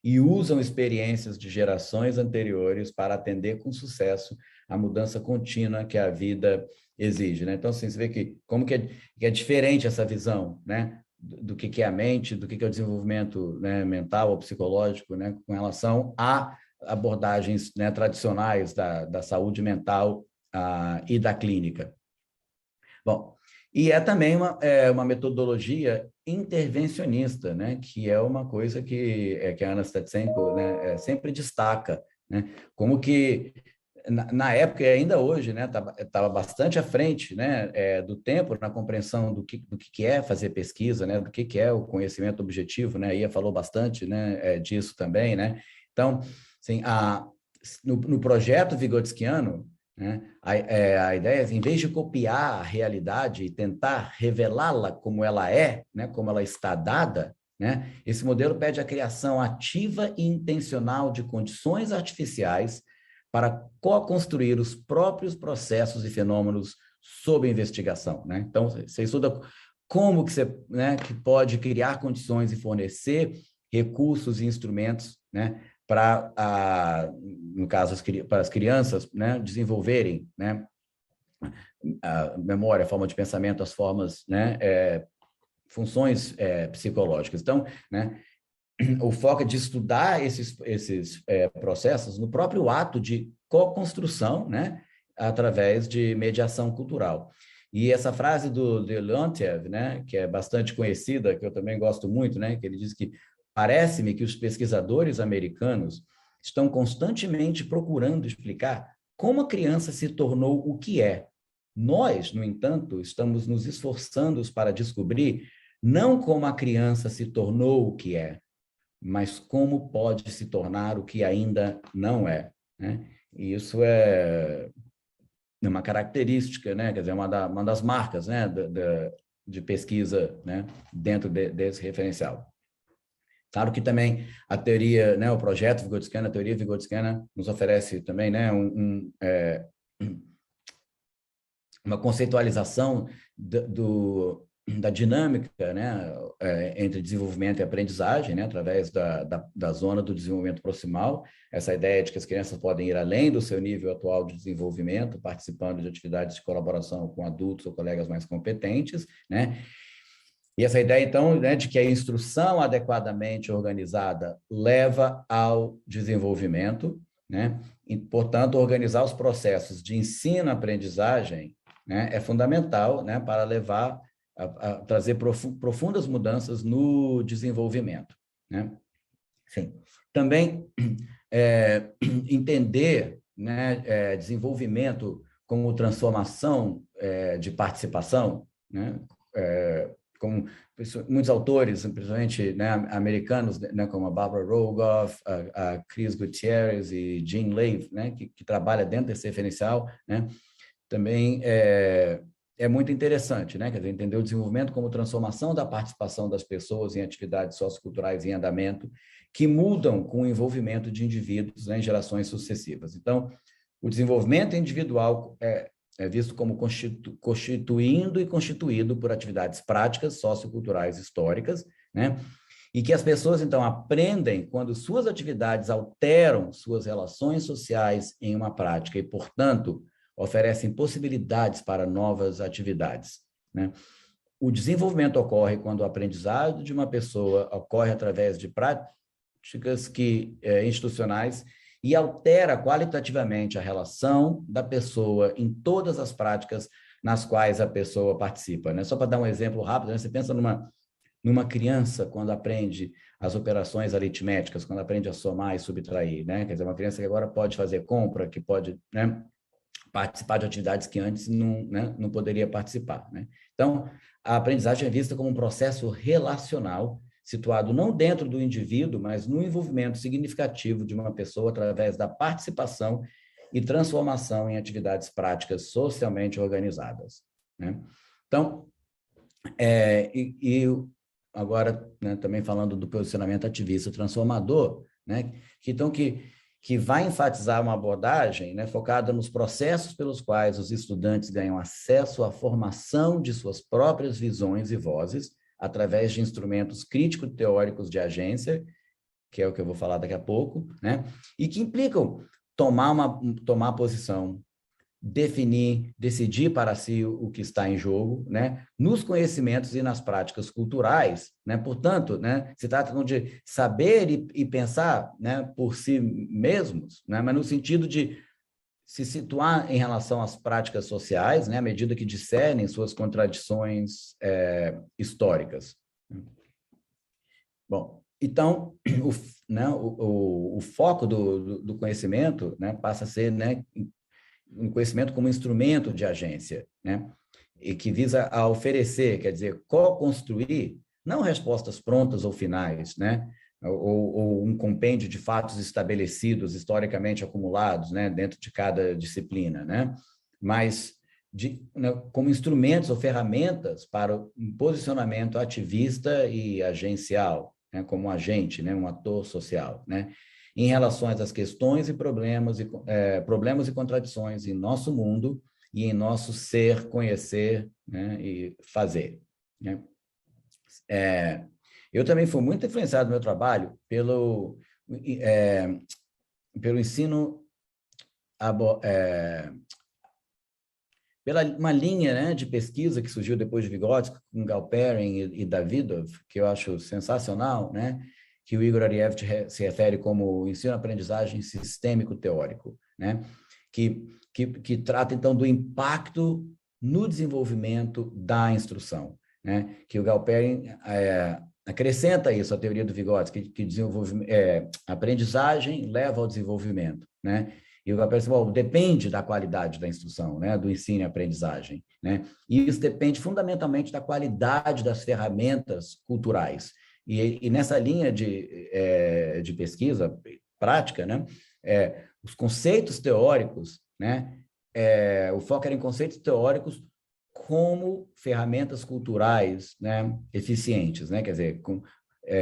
e usam experiências de gerações anteriores para atender com sucesso a mudança contínua que a vida exige, né? Então, assim, você vê que como que é diferente essa visão, né, do que é a mente, do que é o desenvolvimento, né, mental ou psicológico, né, com relação a abordagens, né, tradicionais da saúde mental e da clínica. Bom, e também uma metodologia intervencionista, né, que é uma coisa que a Anna Stetsenko, né, sempre destaca, né, como que na época e ainda hoje, né, estava bastante à frente, né, do tempo na compreensão do que é fazer pesquisa, né, do que é o conhecimento objetivo, né, a Ia falou bastante, né, disso também, né. Então, assim, no projeto vigotskiano, né, a ideia é, em vez de copiar a realidade e tentar revelá-la como ela é, né, como ela está dada, né, esse modelo pede a criação ativa e intencional de condições artificiais para co-construir os próprios processos e fenômenos sob investigação, né? Então, você estuda como que você, né, que pode criar condições e fornecer recursos e instrumentos, né, para, no caso, para as crianças, né, desenvolverem, né, a memória, a forma de pensamento, as formas, né, funções psicológicas. Então, né, o foco é de estudar esses processos no próprio ato de co-construção, né, através de mediação cultural. E essa frase do Leontiev, né, que é bastante conhecida, que eu também gosto muito, né, que ele diz que parece-me que os pesquisadores americanos estão constantemente procurando explicar como a criança se tornou o que é. Nós, no entanto, estamos nos esforçando para descobrir não como a criança se tornou o que é, mas como pode se tornar o que ainda não é, né? E isso é uma característica, né? Quer dizer, uma das marcas, né, de pesquisa, né, dentro desse referencial. Claro que também a teoria, né, o projeto Vygotskiana, a teoria Vygotskiana nos oferece também, né, uma conceitualização da dinâmica, né, entre desenvolvimento e aprendizagem, né, através da zona do desenvolvimento proximal, essa ideia de que as crianças podem ir além do seu nível atual de desenvolvimento, participando de atividades de colaboração com adultos ou colegas mais competentes, né, e essa ideia, então, né, de que a instrução adequadamente organizada leva ao desenvolvimento, né, e, portanto, organizar os processos de ensino-aprendizagem, né, é fundamental, né, para levar a trazer profundas mudanças no desenvolvimento, né? Sim. Também entender, né, desenvolvimento como transformação de participação, né, como muitos autores, principalmente, né, americanos, né, como a Barbara Rogoff, a Chris Gutierrez e Jean Leave, né, que trabalha dentro desse referencial, né, também é muito interessante, né, quer dizer, entender o desenvolvimento como transformação da participação das pessoas em atividades socioculturais em andamento, que mudam com o envolvimento de indivíduos, né, em gerações sucessivas. Então, o desenvolvimento individual é visto como constituindo e constituído por atividades práticas, socioculturais, históricas, né? E que as pessoas, então, aprendem quando suas atividades alteram suas relações sociais em uma prática e, portanto, oferecem possibilidades para novas atividades, né? O desenvolvimento ocorre quando o aprendizado de uma pessoa ocorre através de práticas institucionais e altera qualitativamente a relação da pessoa em todas as práticas nas quais a pessoa participa, né? Só para dar um exemplo rápido, né? Você pensa numa criança quando aprende as operações aritméticas, quando aprende a somar e subtrair, né? Quer dizer, uma criança que agora pode fazer compra, que pode, né, participar de atividades que antes não, né, não poderia participar, né? Então, a aprendizagem é vista como um processo relacional situado não dentro do indivíduo, mas no envolvimento significativo de uma pessoa através da participação e transformação em atividades práticas socialmente organizadas, né? Então, agora, né, também falando do posicionamento ativista transformador, né, que vai enfatizar uma abordagem, né, focada nos processos pelos quais os estudantes ganham acesso à formação de suas próprias visões e vozes, através de instrumentos crítico-teóricos de agência, que é o que eu vou falar daqui a pouco, né? E que implicam tomar posição, definir, decidir para si o que está em jogo, né? Nos conhecimentos e nas práticas culturais, né? Portanto, né, se trata de saber e pensar, né, por si mesmos, né? Mas no sentido de se situar em relação às práticas sociais, né, à medida que discernem suas contradições históricas. Bom, então, o foco do conhecimento, né, passa a ser, né, um conhecimento como instrumento de agência, né, e que visa a oferecer, quer dizer, co-construir, não respostas prontas ou finais, né, ou um compêndio de fatos estabelecidos, historicamente acumulados, né, dentro de cada disciplina, né, mas né, como instrumentos ou ferramentas para um posicionamento ativista e agencial, né, como um agente, né, um ator social, né, em relação às questões e problemas e contradições em nosso mundo e em nosso ser, conhecer, né, e fazer, né. Eu também fui muito influenciado no meu trabalho pelo ensino, pela uma linha, né, de pesquisa que surgiu depois de Vygotsky, com Galperin e Davidov, que eu acho sensacional, né, que o Igor Ariev se refere como ensino-aprendizagem sistêmico-teórico, né, que trata, então, do impacto no desenvolvimento da instrução, né, que o Galperin acrescenta isso à teoria do Vygotsky, que aprendizagem leva ao desenvolvimento, né? E o Galperin depende da qualidade da instrução, né? Do ensino e aprendizagem, né? E isso depende fundamentalmente da qualidade das ferramentas culturais. E nessa linha de pesquisa prática, né? Os conceitos teóricos, né? O foco era em conceitos teóricos como ferramentas culturais, né, eficientes, né? Quer dizer, o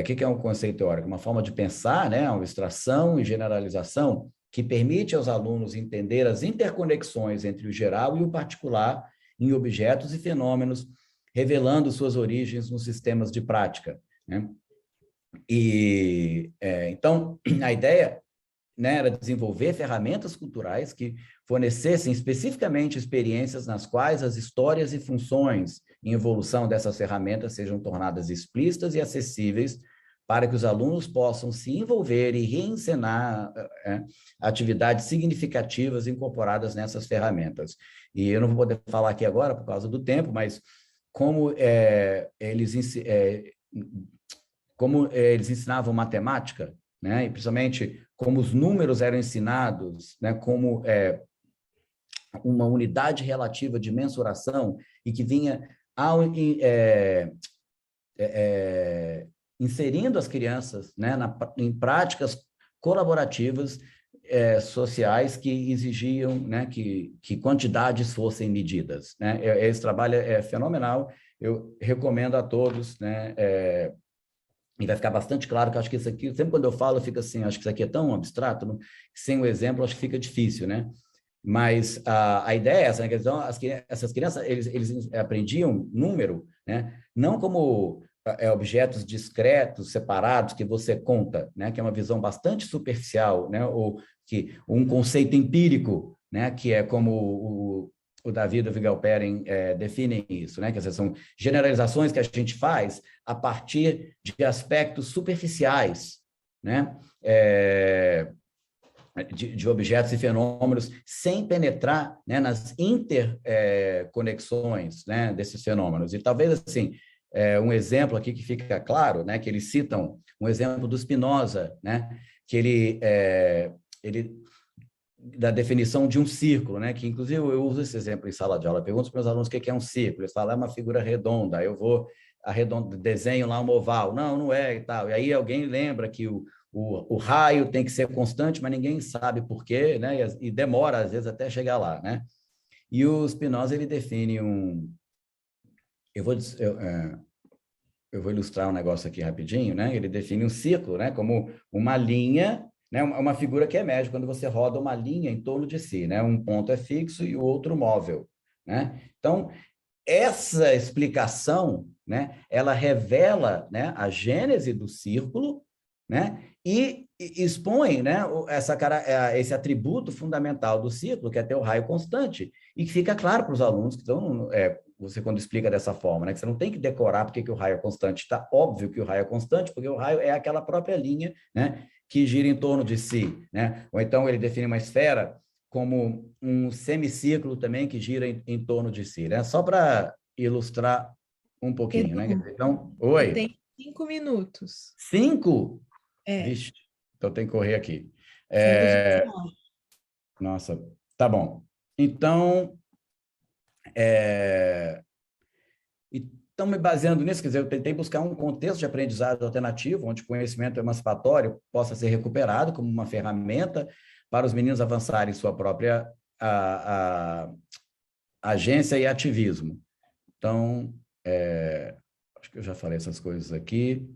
que é um conceito teórico? Uma forma de pensar, né, uma abstração e generalização que permite aos alunos entender as interconexões entre o geral e o particular em objetos e fenômenos, revelando suas origens nos sistemas de prática, né? E então a ideia, né, era desenvolver ferramentas culturais que fornecessem especificamente experiências nas quais as histórias e funções em evolução dessas ferramentas sejam tornadas explícitas e acessíveis para que os alunos possam se envolver e reencenar atividades significativas incorporadas nessas ferramentas. E eu não vou poder falar aqui agora por causa do tempo, mas como eles ensinavam matemática, né, e principalmente como os números eram ensinados, né, como uma unidade relativa de mensuração e que vinha inserindo as crianças, né, em práticas colaborativas sociais que exigiam, né, que quantidades fossem medidas, né? Esse trabalho é fenomenal, eu recomendo a todos, né? E vai ficar bastante claro que eu acho que isso aqui, sempre quando eu falo, fica assim, acho que isso aqui é tão abstrato, sem o exemplo, acho que fica difícil, né? Mas a ideia é essa, né? Então, essas crianças, eles aprendiam número, né? Não como objetos discretos, separados, que você conta, né? Que é uma visão bastante superficial, né? Ou que um conceito empírico, né? Que é como o David e o Wigelperen definem isso, né? Que são generalizações que a gente faz a partir de aspectos superficiais, né? De objetos e fenômenos, sem penetrar, né, nas interconexões, né, desses fenômenos. E talvez, assim, um exemplo aqui que fica claro, né, que eles citam um exemplo do Spinoza, né, que ele da definição de um círculo, né, que inclusive eu uso esse exemplo em sala de aula, pergunto para os meus alunos o que é um círculo, eles falam, é uma figura redonda, eu vou desenho lá um oval, não é e tal, e aí alguém lembra que o raio tem que ser constante, mas ninguém sabe por quê, né, e demora às vezes até chegar lá, né, e o Spinoza ele define eu vou ilustrar um negócio aqui rapidinho, né, ele define um círculo, né, como uma linha, né, uma figura que emerge quando você roda uma linha em torno de si, né? Um ponto é fixo e o outro móvel, né? Então, essa explicação, né, ela revela, né, a gênese do círculo, né, e expõe, né, esse atributo fundamental do círculo, que é ter o raio constante, e que fica claro para os alunos que estão, você quando explica dessa forma, né, que você não tem que decorar porque que o raio é constante, está óbvio que o raio é constante, porque o raio é aquela própria linha, né, que gira em torno de si, né? Ou então ele define uma esfera como um semicírculo também que gira em torno de si, né? Só para ilustrar um pouquinho, né? Então, oi. Tem 5 minutos. 5? Vixe, então tem que correr aqui. Nossa, tá bom. Então, então, me baseando nisso, quer dizer, eu tentei buscar um contexto de aprendizado alternativo, onde o conhecimento emancipatório possa ser recuperado como uma ferramenta para os meninos avançarem sua própria agência e ativismo. Então, acho que eu já falei essas coisas aqui.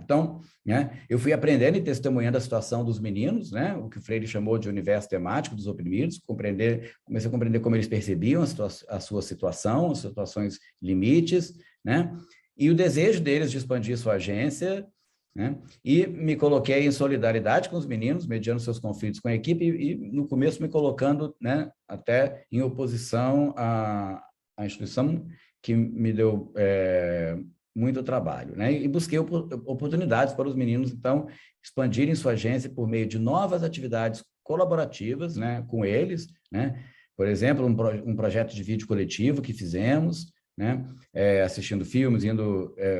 Então, né, eu fui aprendendo e testemunhando a situação dos meninos, né, o que o Freire chamou de universo temático dos oprimidos, comecei a compreender como eles percebiam a sua situação, as situações limites, né, e o desejo deles de expandir sua agência, né, e me coloquei em solidariedade com os meninos, mediando seus conflitos com a equipe e no começo me colocando, né, até em oposição à instituição que me deu muito trabalho, né? E busquei oportunidades para os meninos, então, expandirem sua agência por meio de novas atividades colaborativas, né, com eles, né? Por exemplo, um projeto de vídeo coletivo que fizemos, né? Assistindo filmes,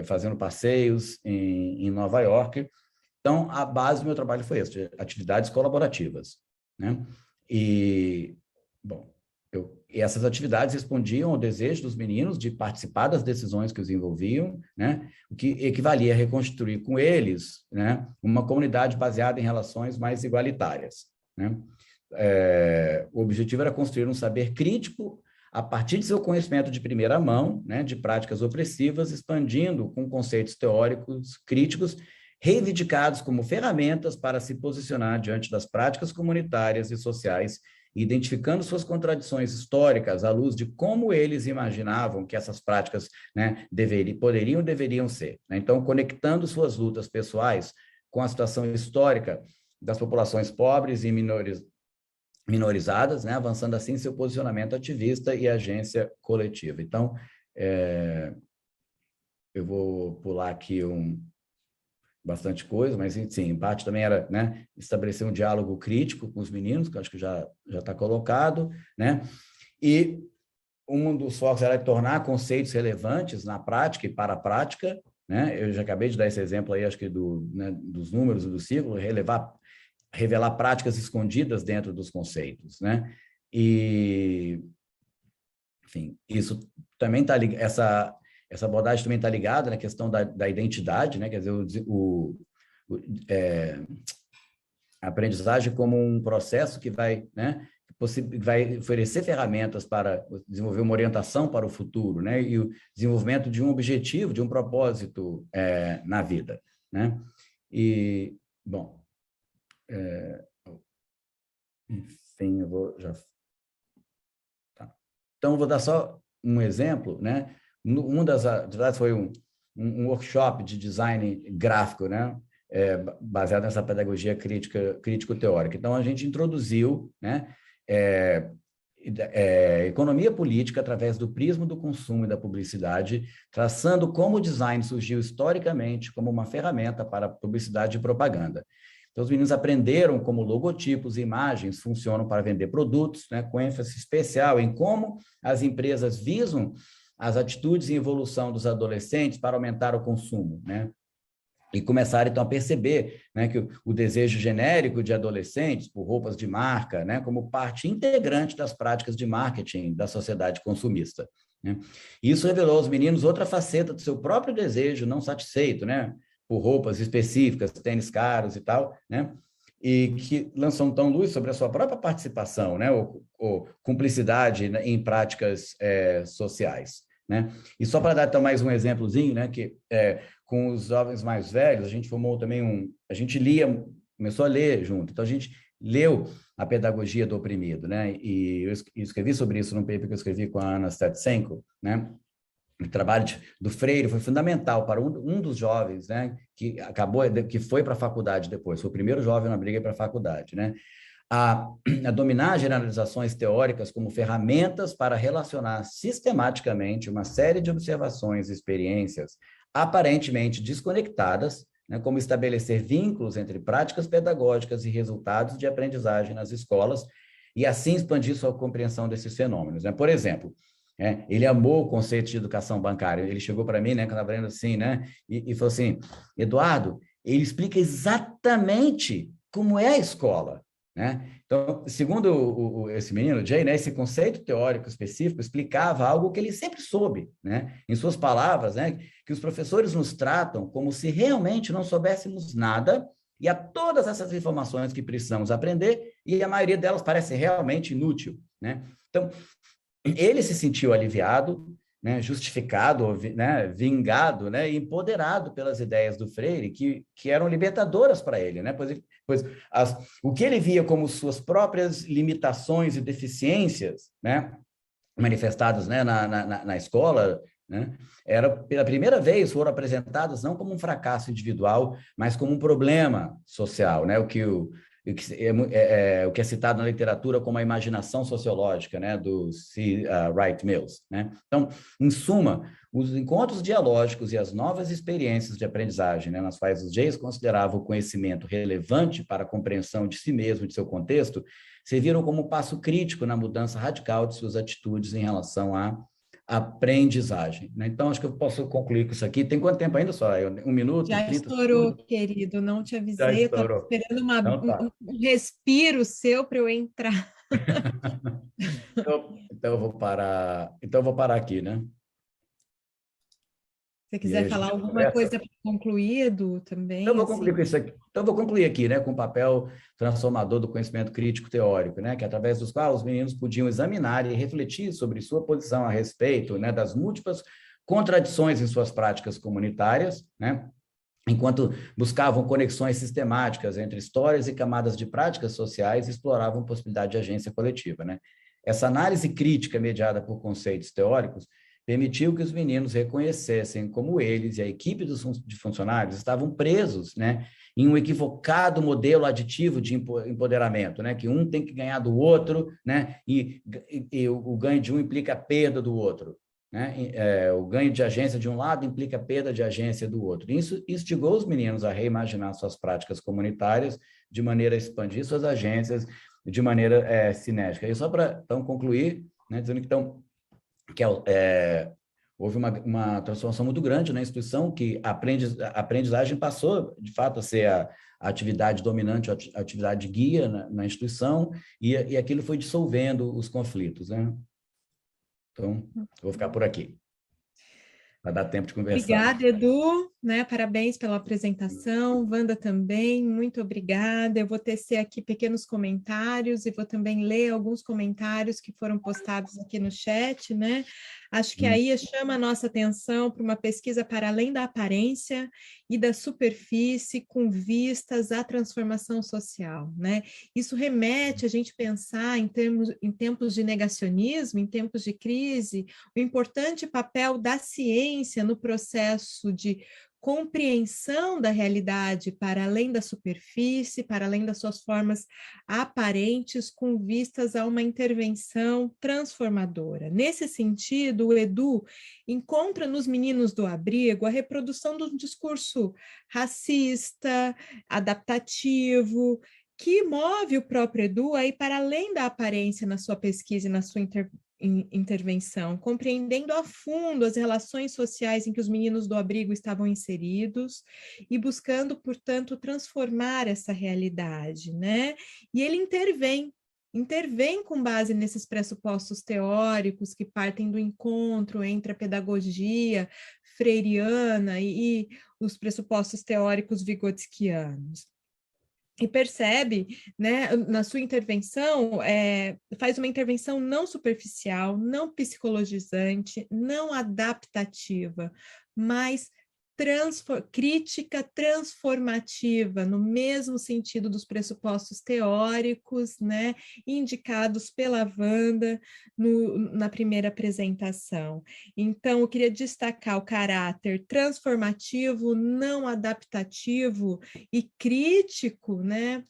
fazendo passeios em Nova York. Então, a base do meu trabalho foi essa, atividades colaborativas, né? E, bom, e essas atividades respondiam ao desejo dos meninos de participar das decisões que os envolviam, né? O que equivalia a reconstruir com eles, né, uma comunidade baseada em relações mais igualitárias, né? O objetivo era construir um saber crítico a partir de seu conhecimento de primeira mão, né, de práticas opressivas, expandindo com conceitos teóricos críticos reivindicados como ferramentas para se posicionar diante das práticas comunitárias e sociais, identificando suas contradições históricas à luz de como eles imaginavam que essas práticas, né, deveriam ser, né? Então, conectando suas lutas pessoais com a situação histórica das populações pobres e minorizadas, né, avançando assim seu posicionamento ativista e agência coletiva. Então, eu vou pular aqui bastante coisa, mas sim, em parte também era, né, estabelecer um diálogo crítico com os meninos, que eu acho que já está colocado, né, e um dos focos era tornar conceitos relevantes na prática e para a prática, né? Eu já acabei de dar esse exemplo aí, acho que né, dos números e do ciclo, revelar práticas escondidas dentro dos conceitos, né? E, enfim, isso também está ligado, essa abordagem também está ligada na questão da identidade, né? Quer dizer, a aprendizagem como um processo que vai, né, vai oferecer ferramentas para desenvolver uma orientação para o futuro, né, e o desenvolvimento de um objetivo, de um propósito na vida, né? E, bom, enfim, eu vou já... Tá. Então, eu vou dar só um exemplo, né? Uma das atividades foi um workshop de design gráfico, né? Baseado nessa pedagogia crítico-teórica. Então, a gente introduziu, né, economia política através do prisma do consumo e da publicidade, traçando como o design surgiu historicamente como uma ferramenta para publicidade e propaganda. Então, os meninos aprenderam como logotipos e imagens funcionam para vender produtos, né, com ênfase especial em como as empresas visam as atitudes e evolução dos adolescentes para aumentar o consumo, né? E começaram, então, a perceber, né, que o desejo genérico de adolescentes por roupas de marca, né, como parte integrante das práticas de marketing da sociedade consumista, né? Isso revelou aos meninos outra faceta do seu próprio desejo não satisfeito, né, por roupas específicas, tênis caros e tal, né, e que lançou, então, luz sobre a sua própria participação, né, ou cumplicidade em práticas sociais, né? E só para dar, então, mais um exemplozinho, né, que com os jovens mais velhos, a gente formou também a gente começou a ler junto, então a gente leu a pedagogia do oprimido, né, e eu escrevi sobre isso num paper que eu escrevi com a Anna Stetsenko, né. O trabalho do Freire foi fundamental para um dos jovens, né, que foi para a faculdade depois, foi o primeiro jovem na briga para a faculdade, né, a dominar generalizações teóricas como ferramentas para relacionar sistematicamente uma série de observações e experiências aparentemente desconectadas, né, como estabelecer vínculos entre práticas pedagógicas e resultados de aprendizagem nas escolas, e assim expandir sua compreensão desses fenômenos, né? Por exemplo, ele amou o conceito de educação bancária. Ele chegou para mim, né, quando eu estava vendo assim, né, e falou assim: Eduardo, ele explica exatamente como é a escola, né? Então, segundo esse menino, Jay, né, esse conceito teórico específico explicava algo que ele sempre soube, né? Em suas palavras, né, que os professores nos tratam como se realmente não soubéssemos nada e há todas essas informações que precisamos aprender e a maioria delas parece realmente inútil, né? Então, ele se sentiu aliviado, né, justificado, né, vingado, né, e empoderado pelas ideias do Freire, que eram libertadoras para ele, né, pois o que ele via como suas próprias limitações e deficiências, né, manifestadas, né, na escola, né, pela primeira vez foram apresentadas não como um fracasso individual, mas como um problema social, né, o que é citado na literatura como a imaginação sociológica, né, do C. Wright Mills, né? Então, em suma, os encontros dialógicos e as novas experiências de aprendizagem, né, nas quais os Jays consideravam o conhecimento relevante para a compreensão de si mesmo e de seu contexto, serviram como passo crítico na mudança radical de suas atitudes em relação à aprendizagem, né? Então, acho que eu posso concluir com isso aqui. Tem quanto tempo ainda só? 1 minuto? Já 30 estourou, segundos? querido, não te Já avisei, eu estava estourou. esperando Então, tá. um respiro seu para eu entrar. Então eu vou parar aqui, né? Se você quiser falar alguma coisa para concluir, Edu, também. Então, eu vou concluir com isso aqui. Então, eu vou concluir aqui, né, com o papel transformador do conhecimento crítico teórico, né, que através dos quais os meninos podiam examinar e refletir sobre sua posição a respeito, né, das múltiplas contradições em suas práticas comunitárias, né, enquanto buscavam conexões sistemáticas entre histórias e camadas de práticas sociais e exploravam possibilidade de agência coletiva, né. Essa análise crítica mediada por conceitos teóricos permitiu que os meninos reconhecessem como eles e a equipe de funcionários estavam presos, né, em um equivocado modelo aditivo de empoderamento, né, que um tem que ganhar do outro, né, e o ganho de um implica a perda do outro, né, o ganho de agência de um lado implica a perda de agência do outro. Isso instigou os meninos a reimaginar suas práticas comunitárias de maneira a expandir suas agências de maneira cinética. E só para, então, concluir, né, dizendo que, então, houve uma transformação muito grande na instituição, que a aprendizagem passou, de fato, a ser a atividade dominante, a atividade guia na instituição, e aquilo foi dissolvendo os conflitos, né? Então, vou ficar por aqui, para dar tempo de conversar. Obrigada, Edu, né? Parabéns pela apresentação, Wanda também, muito obrigada. Eu vou tecer aqui pequenos comentários e vou também ler alguns comentários que foram postados aqui no chat, né? Acho que aí chama a nossa atenção para uma pesquisa para além da aparência e da superfície, com vistas à transformação social, né? Isso remete a gente pensar em tempos de negacionismo, em tempos de crise, o importante papel da ciência no processo de compreensão da realidade para além da superfície, para além das suas formas aparentes, com vistas a uma intervenção transformadora. Nesse sentido, o Edu encontra nos meninos do abrigo a reprodução do discurso racista, adaptativo, que move o próprio Edu aí para além da aparência na sua pesquisa e na sua intervenção, compreendendo a fundo as relações sociais em que os meninos do abrigo estavam inseridos e buscando, portanto, transformar essa realidade, né? E ele intervém com base nesses pressupostos teóricos que partem do encontro entre a pedagogia freiriana e os pressupostos teóricos vigotskianos. E percebe, né, na sua intervenção, faz uma intervenção não superficial, não psicologizante, não adaptativa, mas crítica transformativa, no mesmo sentido dos pressupostos teóricos, né, indicados pela Wanda na primeira apresentação. Então, eu queria destacar o caráter transformativo, não adaptativo e crítico, né,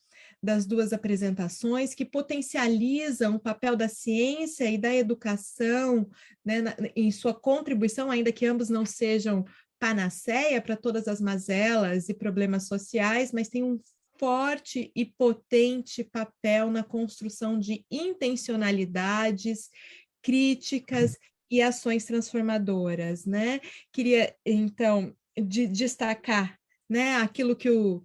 das duas apresentações, que potencializam o papel da ciência e da educação, né, em sua contribuição, ainda que ambos não sejam panaceia para todas as mazelas e problemas sociais, mas tem um forte e potente papel na construção de intencionalidades, críticas e ações transformadoras, né? Queria, então, destacar, né, aquilo que o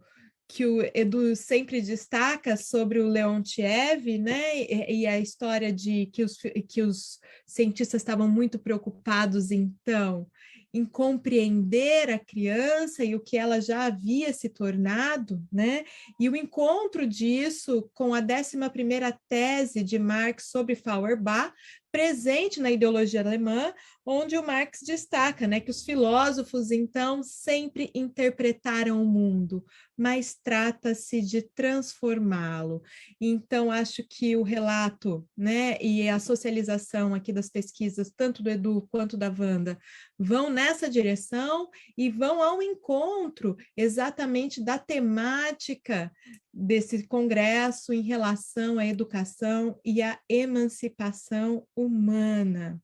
Edu sempre destaca sobre o Leontiev, né, e a história de que os cientistas estavam muito preocupados, então, em compreender a criança e o que ela já havia se tornado, né? E o encontro disso com a 11ª tese de Marx sobre Feuerbach, presente na ideologia alemã, onde o Marx destaca, né, que os filósofos, então, sempre interpretaram o mundo, mas trata-se de transformá-lo. Então, acho que o relato, né, e a socialização aqui das pesquisas, tanto do Edu quanto da Wanda, vão nessa direção e vão ao encontro exatamente da temática desse congresso em relação à educação e à emancipação humana.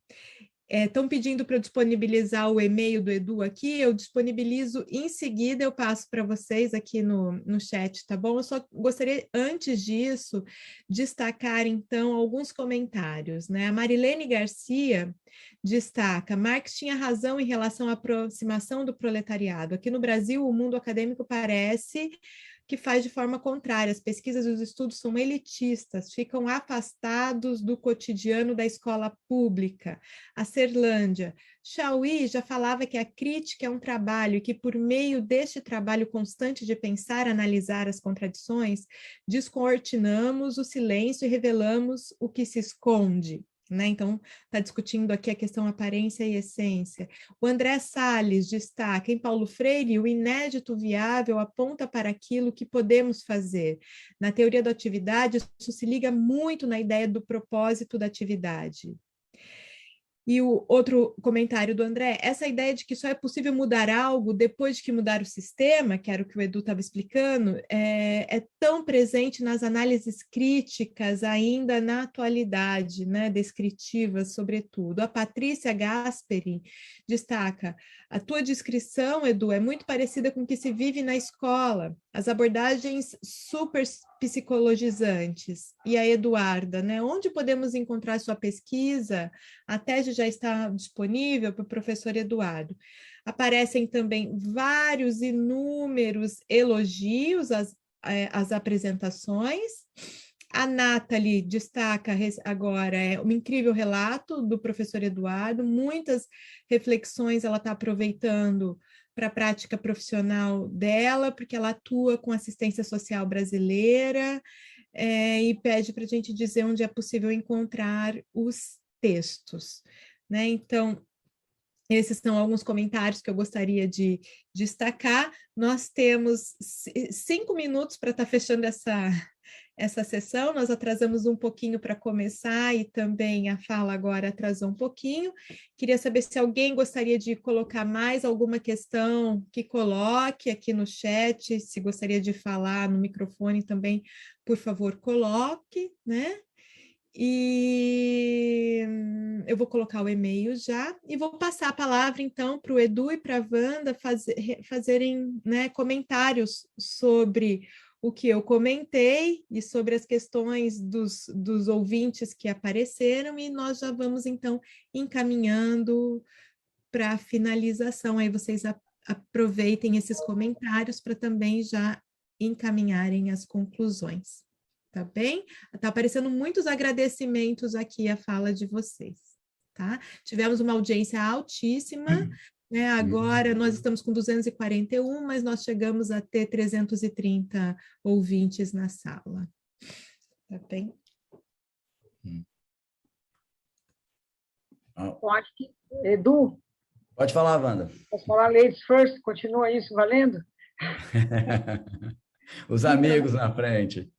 Estão pedindo para eu disponibilizar o e-mail do Edu aqui, eu disponibilizo em seguida, eu passo para vocês aqui no chat, tá bom? Eu só gostaria, antes disso, destacar, então, alguns comentários, né? A Marilene Garcia destaca, Marx tinha razão em relação à aproximação do proletariado. Aqui no Brasil, o mundo acadêmico parece que faz de forma contrária. As pesquisas e os estudos são elitistas, ficam afastados do cotidiano da escola pública. A Serlândia. Chauí já falava que a crítica é um trabalho e que, por meio deste trabalho constante de pensar, analisar as contradições, descortinamos o silêncio e revelamos o que se esconde. Né? Então, está discutindo aqui a questão aparência e essência. O André Salles destaca, em Paulo Freire, o inédito viável aponta para aquilo que podemos fazer. Na teoria da atividade, isso se liga muito na ideia do propósito da atividade. E o outro comentário do André, essa ideia de que só é possível mudar algo depois de que mudar o sistema, que era o que o Edu estava explicando, é tão presente nas análises críticas ainda na atualidade, né, descritivas, sobretudo. A Patrícia Gasperi destaca, a tua descrição, Edu, é muito parecida com o que se vive na escola. As abordagens psicologizantes e a Eduarda, né? Onde podemos encontrar sua pesquisa? A tese já está disponível para o professor Eduardo. Aparecem também vários inúmeros elogios às apresentações. A Nathalie destaca agora um incrível relato do professor Eduardo, muitas reflexões ela está aproveitando para a prática profissional dela, porque ela atua com assistência social brasileira, e pede para a gente dizer onde é possível encontrar os textos, né? Então, esses são alguns comentários que eu gostaria de destacar. Nós temos 5 minutos para estar fechando essa sessão, nós atrasamos um pouquinho para começar e também a fala agora atrasou um pouquinho. Queria saber se alguém gostaria de colocar mais alguma questão, que coloque aqui no chat, se gostaria de falar no microfone também, por favor, coloque, né? E eu vou colocar o e-mail já e vou passar a palavra então para o Edu e para a Wanda fazerem, né, comentários sobre o que eu comentei e sobre as questões dos ouvintes que apareceram, e nós já vamos então encaminhando para a finalização. Aí vocês aproveitem esses comentários para também já encaminharem as conclusões. Tá bem? Tá aparecendo muitos agradecimentos aqui à fala de vocês, tá? Tivemos uma audiência altíssima, né? Agora nós estamos com 241, mas nós chegamos a ter 330 ouvintes na sala. Tá bem? Eu acho que, Edu... Pode falar, Wanda. Posso falar ladies first? Continua isso valendo? Os amigos na frente.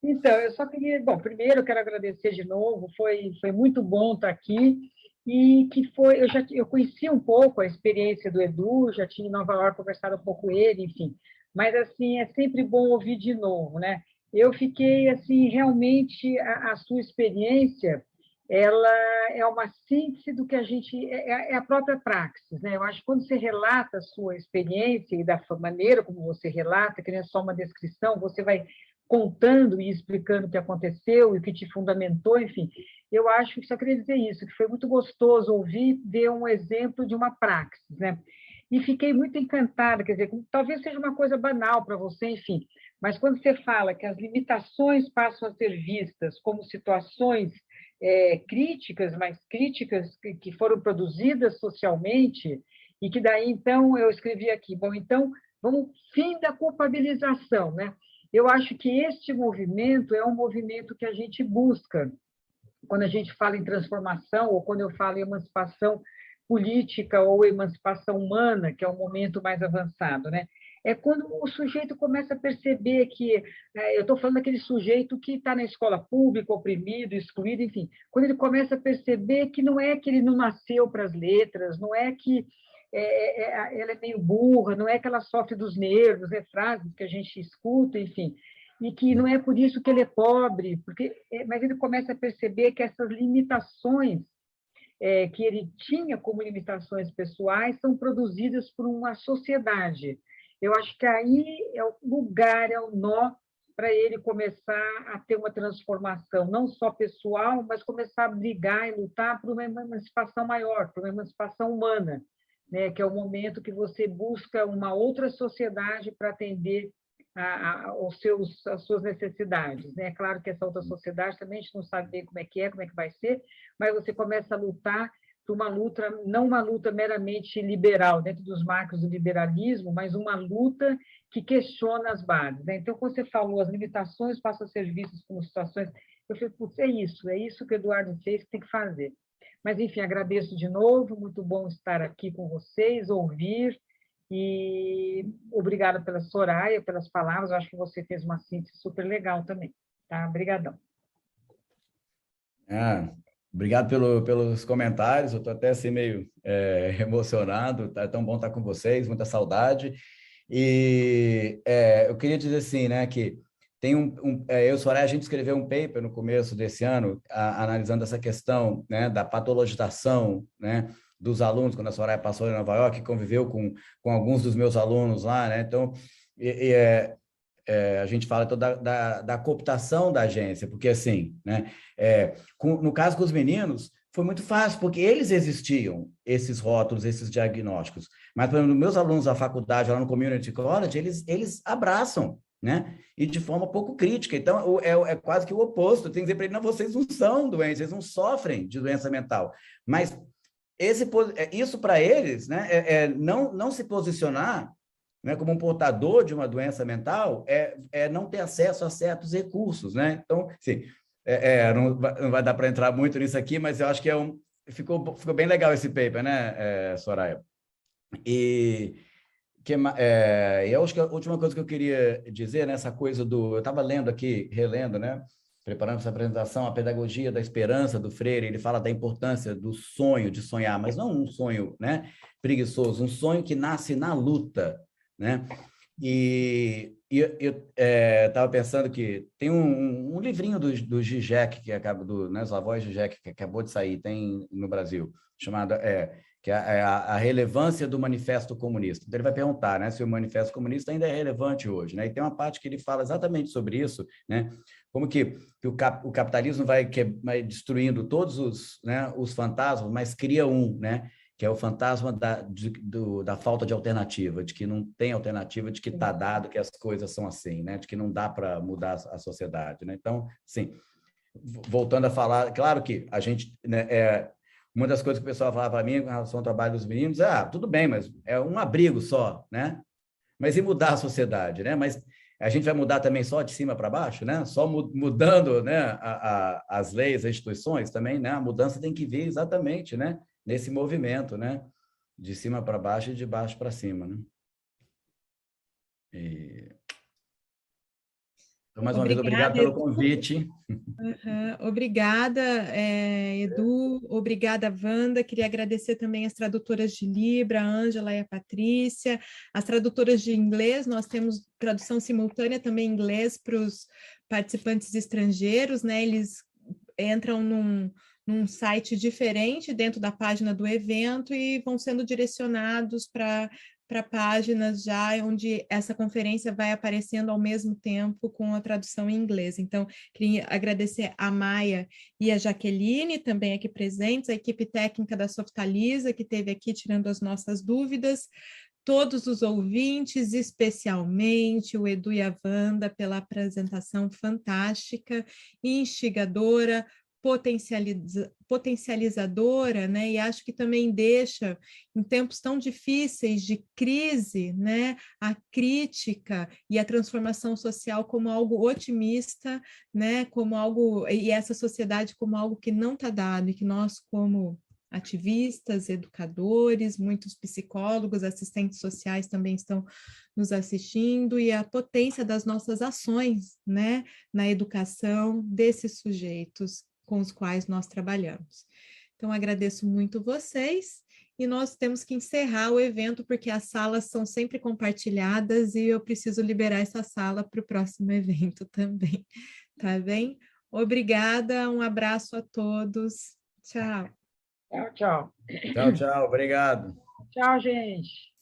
Então, eu só queria... Bom, primeiro eu quero agradecer de novo, foi muito bom estar aqui, e que foi... Eu conheci um pouco a experiência do Edu, já tinha em Nova York conversado um pouco com ele, enfim, mas, assim, é sempre bom ouvir de novo, né? Eu fiquei, assim, realmente, a sua experiência, ela é uma síntese do que a gente... É a própria praxis, né? Eu acho que quando você relata a sua experiência e da maneira como você relata, que não é só uma descrição, você vai contando e explicando o que aconteceu e o que te fundamentou, enfim. Eu acho que só queria dizer isso, que foi muito gostoso ouvir, ver um exemplo de uma praxis, né? E fiquei muito encantada, quer dizer, talvez seja uma coisa banal para você, enfim, mas quando você fala que as limitações passam a ser vistas como situações críticas, mas críticas que foram produzidas socialmente, e que daí, então, eu escrevi aqui, bom, então, vamos, fim da culpabilização, né? Eu acho que este movimento é um movimento que a gente busca quando a gente fala em transformação, ou quando eu falo em emancipação política ou emancipação humana, que é um momento mais avançado, né? É quando o sujeito começa a perceber que... eu estou falando daquele sujeito que está na escola pública, oprimido, excluído, enfim. Quando ele começa a perceber que não é que ele não nasceu para as letras, não é que ela é meio burra, não é que ela sofre dos nervos, frases que a gente escuta, enfim, e que não é por isso que ele é pobre, mas ele começa a perceber que essas limitações que ele tinha como limitações pessoais são produzidas por uma sociedade. Eu acho que aí é o lugar, é o nó para ele começar a ter uma transformação, não só pessoal, mas começar a brigar e lutar por uma emancipação maior, por uma emancipação humana, né? Que é o momento que você busca uma outra sociedade para atender as suas necessidades, né? É claro que essa outra sociedade também a gente não sabe bem como é que vai ser, mas você começa a lutar por uma luta, não uma luta meramente liberal, dentro dos marcos do liberalismo, mas uma luta que questiona as bases, né? Então, quando você falou, as limitações passam a ser vistas como situações, eu falei, putz, é isso que o Eduardo fez, que tem que fazer. Mas, enfim, agradeço de novo, muito bom estar aqui com vocês, ouvir, e obrigada pela Soraya, pelas palavras, eu acho que você fez uma síntese super legal também, tá? Obrigadão. Obrigado pelos comentários, eu estou até assim meio emocionado, é tão bom estar com vocês, muita saudade, e eu queria dizer assim, né, que tem eu e Soraya, a gente escreveu um paper no começo desse ano, analisando essa questão, né, da patologização, né, dos alunos, quando a Soraya passou em Nova York, conviveu com alguns dos meus alunos lá, né, então, a gente fala então da cooptação da agência, porque assim, né, no caso com os meninos, foi muito fácil, porque eles existiam, esses rótulos, esses diagnósticos. Mas, por exemplo, meus alunos da faculdade, lá no Community College, eles abraçam, né? E de forma pouco crítica. Então, é quase que o oposto. Tem que dizer para eles, não, vocês não são doentes, vocês não sofrem de doença mental. Mas isso para eles, né, não se posicionar, né, como um portador de uma doença mental, não ter acesso a certos recursos, né? Então, sim, não vai dar para entrar muito nisso aqui, mas eu acho que ficou bem legal esse paper, né, Soraya? E eu acho que a última coisa que eu queria dizer, nessa coisa eu estava lendo aqui, relendo, né, preparando essa apresentação, a pedagogia da esperança do Freire, ele fala da importância do sonho, de sonhar, mas não um sonho, né, preguiçoso, um sonho que nasce na luta, né? E eu estava pensando que tem um livrinho do Zizek, né, Os Avós de Zizek, que acabou de sair, tem no Brasil, chamado que é a relevância do Manifesto Comunista. Então, ele vai perguntar, né, se o Manifesto Comunista ainda é relevante hoje, né? E tem uma parte que ele fala exatamente sobre isso, né? Como que o capitalismo vai destruindo todos os fantasmas, mas cria né? Que é o fantasma da falta de alternativa, de que não tem alternativa, de que está dado que as coisas são assim, né? De que não dá para mudar a sociedade, né? Então, sim, voltando a falar, claro que a gente, né, uma das coisas que o pessoal falava para mim com relação ao trabalho dos meninos, tudo bem, mas é um abrigo só, né? Mas e mudar a sociedade, né? Mas a gente vai mudar também só de cima para baixo, né? Só mudando, né, as leis, as instituições também, né? A mudança tem que vir exatamente, né, nesse movimento, né? De cima para baixo e de baixo para cima, né? Então, mais uma vez, obrigado pelo convite. Obrigada, Edu. Obrigada, Wanda. Queria agradecer também as tradutoras de Libra, a Ângela e a Patrícia. As tradutoras de inglês, nós temos tradução simultânea também em inglês para os participantes estrangeiros, né? Eles entram num site diferente dentro da página do evento e vão sendo direcionados para páginas já onde essa conferência vai aparecendo ao mesmo tempo com a tradução em inglês. Então, queria agradecer a Maia e a Jaqueline, também aqui presentes, a equipe técnica da Softaliza, que esteve aqui tirando as nossas dúvidas, todos os ouvintes, especialmente o Edu e a Wanda, pela apresentação fantástica e instigadora, potencializadora, né? E acho que também deixa, em tempos tão difíceis de crise, né, a crítica e a transformação social como algo otimista, né, como algo, e essa sociedade como algo que não está dado, e que nós, como ativistas, educadores, muitos psicólogos, assistentes sociais também estão nos assistindo, e a potência das nossas ações, né, na educação desses sujeitos com os quais nós trabalhamos. Então, agradeço muito vocês, e nós temos que encerrar o evento, porque as salas são sempre compartilhadas, e eu preciso liberar essa sala para o próximo evento também, tá bem? Obrigada, um abraço a todos, tchau. Tchau, tchau. Tchau, tchau, obrigado. Tchau, gente.